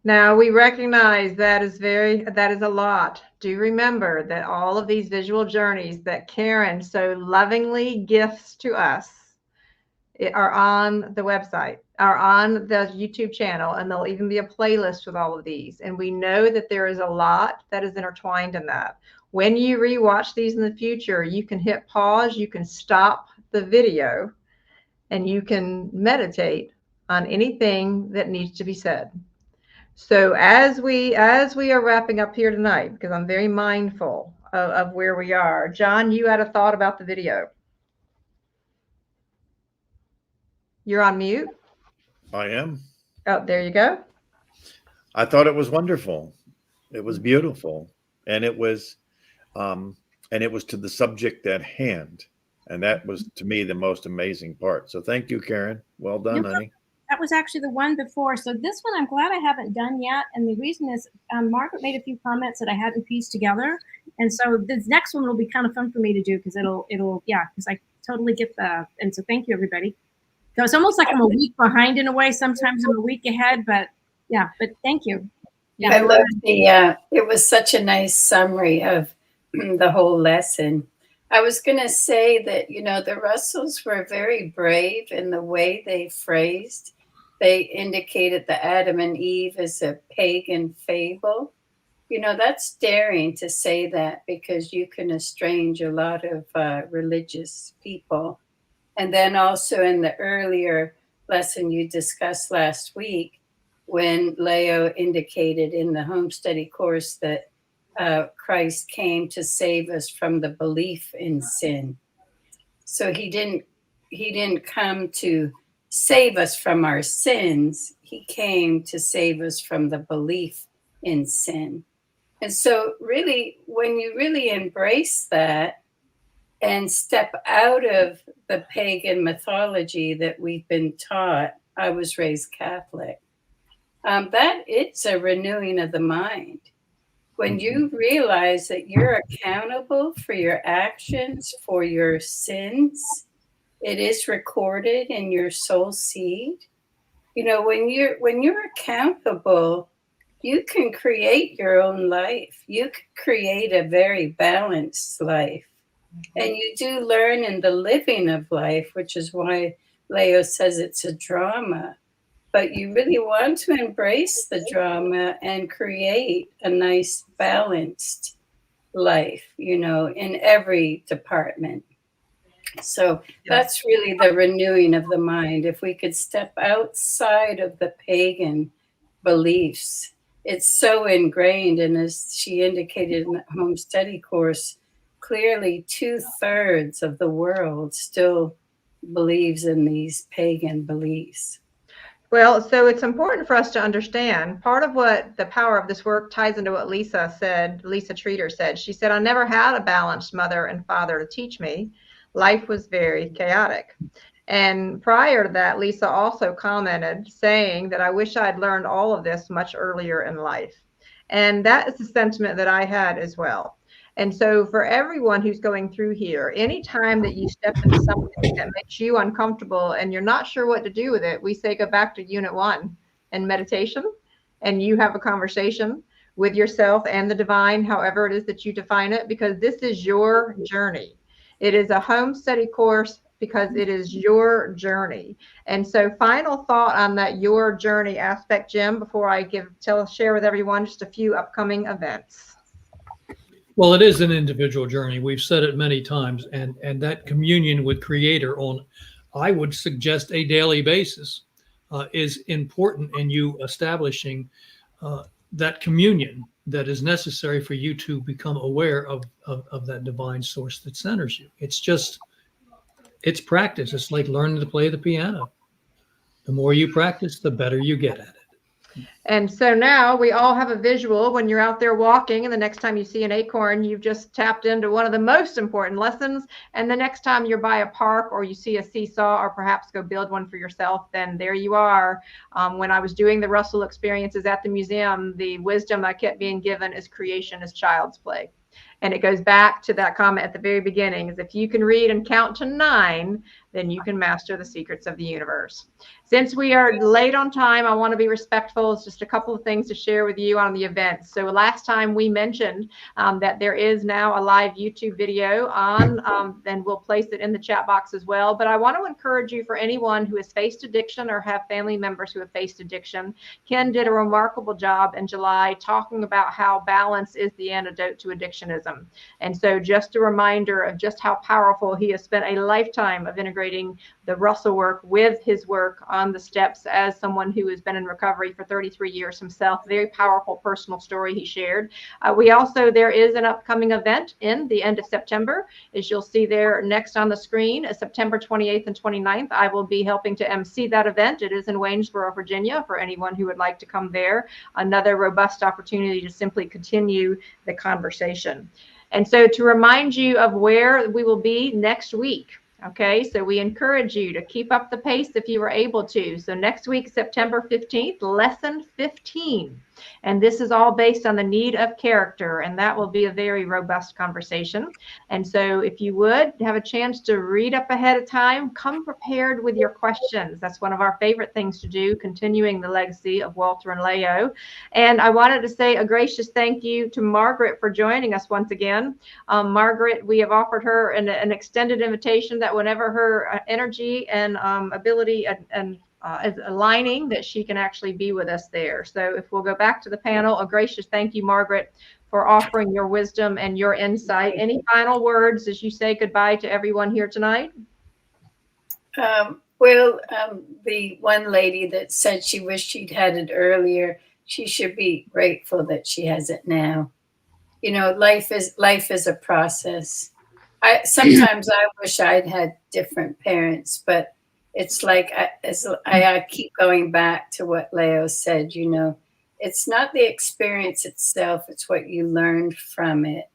Now we recognize that is a lot. Do remember that all of these visual journeys that Karen so lovingly gifts to us are on the website, are on the YouTube channel, and there'll even be a playlist with all of these. And we know that there is a lot that is intertwined in that. When you rewatch these in the future, you can hit pause, you can stop the video, and you can meditate on anything that needs to be said. So as we are wrapping up here tonight, because I'm very mindful of where we are, John, you had a thought about the video. You're on mute. I am. Oh, there you go. I thought it was wonderful. It was beautiful, and it was to the subject at hand, and that was to me the most amazing part. So thank you, Karen. Well done, honey. That was actually the one before. So this one I'm glad I haven't done yet. And the reason is Margaret made a few comments that I hadn't pieced together. And so this next one will be kind of fun for me to do because because I totally get that. And so thank you, everybody. So it's almost like I'm a week behind in a way. Sometimes I'm a week ahead, but thank you. Yeah, I love it was such a nice summary of the whole lesson. I was going to say that, the Russells were very brave in the way they phrased. They indicated that Adam and Eve is a pagan fable. That's daring to say that because you can estrange a lot of religious people. And then also in the earlier lesson you discussed last week, when Leo indicated in the home study course that Christ came to save us from the belief in sin. So he didn't come to save us from our sins. He came to save us from the belief in sin. And so really, when you really embrace that and step out of the pagan mythology that we've been taught, I was raised Catholic, that it's a renewing of the mind. When you realize that you're accountable for your actions, for your sins, it is recorded in your soul seed. When you're accountable, you can create your own life. You can create a very balanced life. And you do learn in the living of life, which is why Leo says it's a drama. But you really want to embrace the drama and create a nice balanced life, in every department. So that's really the renewing of the mind. If we could step outside of the pagan beliefs, it's so ingrained. And as she indicated in the home study course, clearly 2/3 of the world still believes in these pagan beliefs. Well, so it's important for us to understand part of what the power of this work ties into what Lisa Treater said. She said, I never had a balanced mother and father to teach me. Life was very chaotic. And prior to that, Lisa also commented saying that I wish I'd learned all of this much earlier in life. And that is the sentiment that I had as well. And so for everyone who's going through here, anytime that you step into something that makes you uncomfortable and you're not sure what to do with it, we say go back to unit 1 and meditation, and you have a conversation with yourself and the divine, however it is that you define it, because this is your journey. It is a home study course because it is your journey. And so final thought on that your journey aspect, Jim, before I share with everyone just a few upcoming events. Well, it is an individual journey. We've said it many times, and that communion with Creator on, I would suggest, a daily basis is important in you establishing that communion that is necessary for you to become aware of that divine source that centers you. It's practice. It's like learning to play the piano. The more you practice, the better you get at it. And so now we all have a visual when you're out there walking, and the next time you see an acorn, you've just tapped into one of the most important lessons. And the next time you're by a park or you see a seesaw or perhaps go build one for yourself, then there you are. When I was doing the Russell experiences at the museum, the wisdom I kept being given is creation is child's play. And it goes back to that comment at the very beginning, is if you can read and count to 9, then you can master the secrets of the universe. Since we are late on time, I want to be respectful. It's just a couple of things to share with you on the event. So last time we mentioned that there is now a live YouTube video on, and we'll place it in the chat box as well. But I want to encourage you, for anyone who has faced addiction or have family members who have faced addiction, Ken did a remarkable job in July talking about how balance is the antidote to addictionism. And so just a reminder of just how powerful he has spent a lifetime of integrating the Russell work with his work on the steps as someone who has been in recovery for 33 years himself. Very powerful personal story he shared. There is an upcoming event in the end of September, as you'll see there next on the screen, September 28th and 29th. I will be helping to MC that event. It is in Waynesboro, Virginia, for anyone who would like to come there. Another robust opportunity to simply continue the conversation. And so to remind you of where we will be next week. Okay, so we encourage you to keep up the pace if you are able to. So next week, September 15th, lesson 15. And this is all based on the need of character, and that will be a very robust conversation. And so if you would have a chance to read up ahead of time, come prepared with your questions. That's one of our favorite things to do, continuing the legacy of Walter and Leo. And I wanted to say a gracious thank you to Margaret for joining us once again. Margaret, we have offered her an extended invitation that whenever her energy and ability is aligning, that she can actually be with us there. So if we'll go back to the panel, a gracious thank you, Margaret, for offering your wisdom and your insight. Any final words as you say goodbye to everyone here tonight? The one lady that said she wished she'd had it earlier, she should be grateful that she has it now. You know, life is a process. Sometimes I wish I'd had different parents, but it's like I keep going back to what Leo said. You know, it's not the experience itself; it's what you learned from it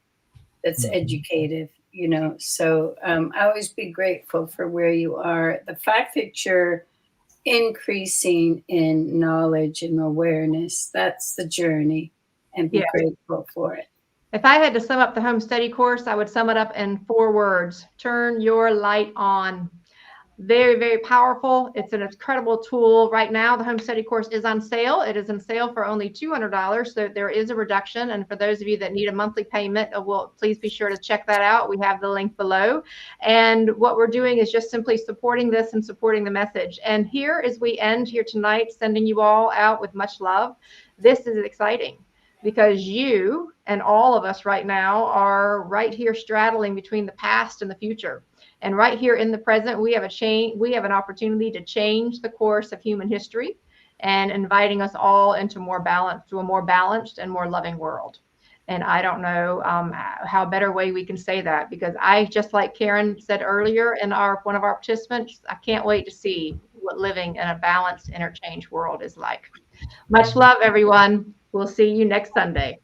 that's educative. You know, so I always be grateful for where you are. The fact that you're increasing in knowledge and awareness—that's the journey, and be grateful for it. If I had to sum up the home study course, I would sum it up in 4 words: turn your light on. Very, very powerful. It's an incredible tool. Right now, the home study course is on sale. It is on sale for only $200. So there is a reduction. And for those of you that need a monthly payment, please be sure to check that out. We have the link below. And what we're doing is just simply supporting this and supporting the message. And here, as we end here tonight, sending you all out with much love, this is exciting, because you and all of us right now are right here straddling between the past and the future. And right here in the present, we have an opportunity to change the course of human history, and inviting us all into a more balanced and more loving world. And I don't know how better way we can say that, because I, just like Karen said earlier in one of our participants, I can't wait to see what living in a balanced interchange world is like. Much love, everyone. We'll see you next Sunday.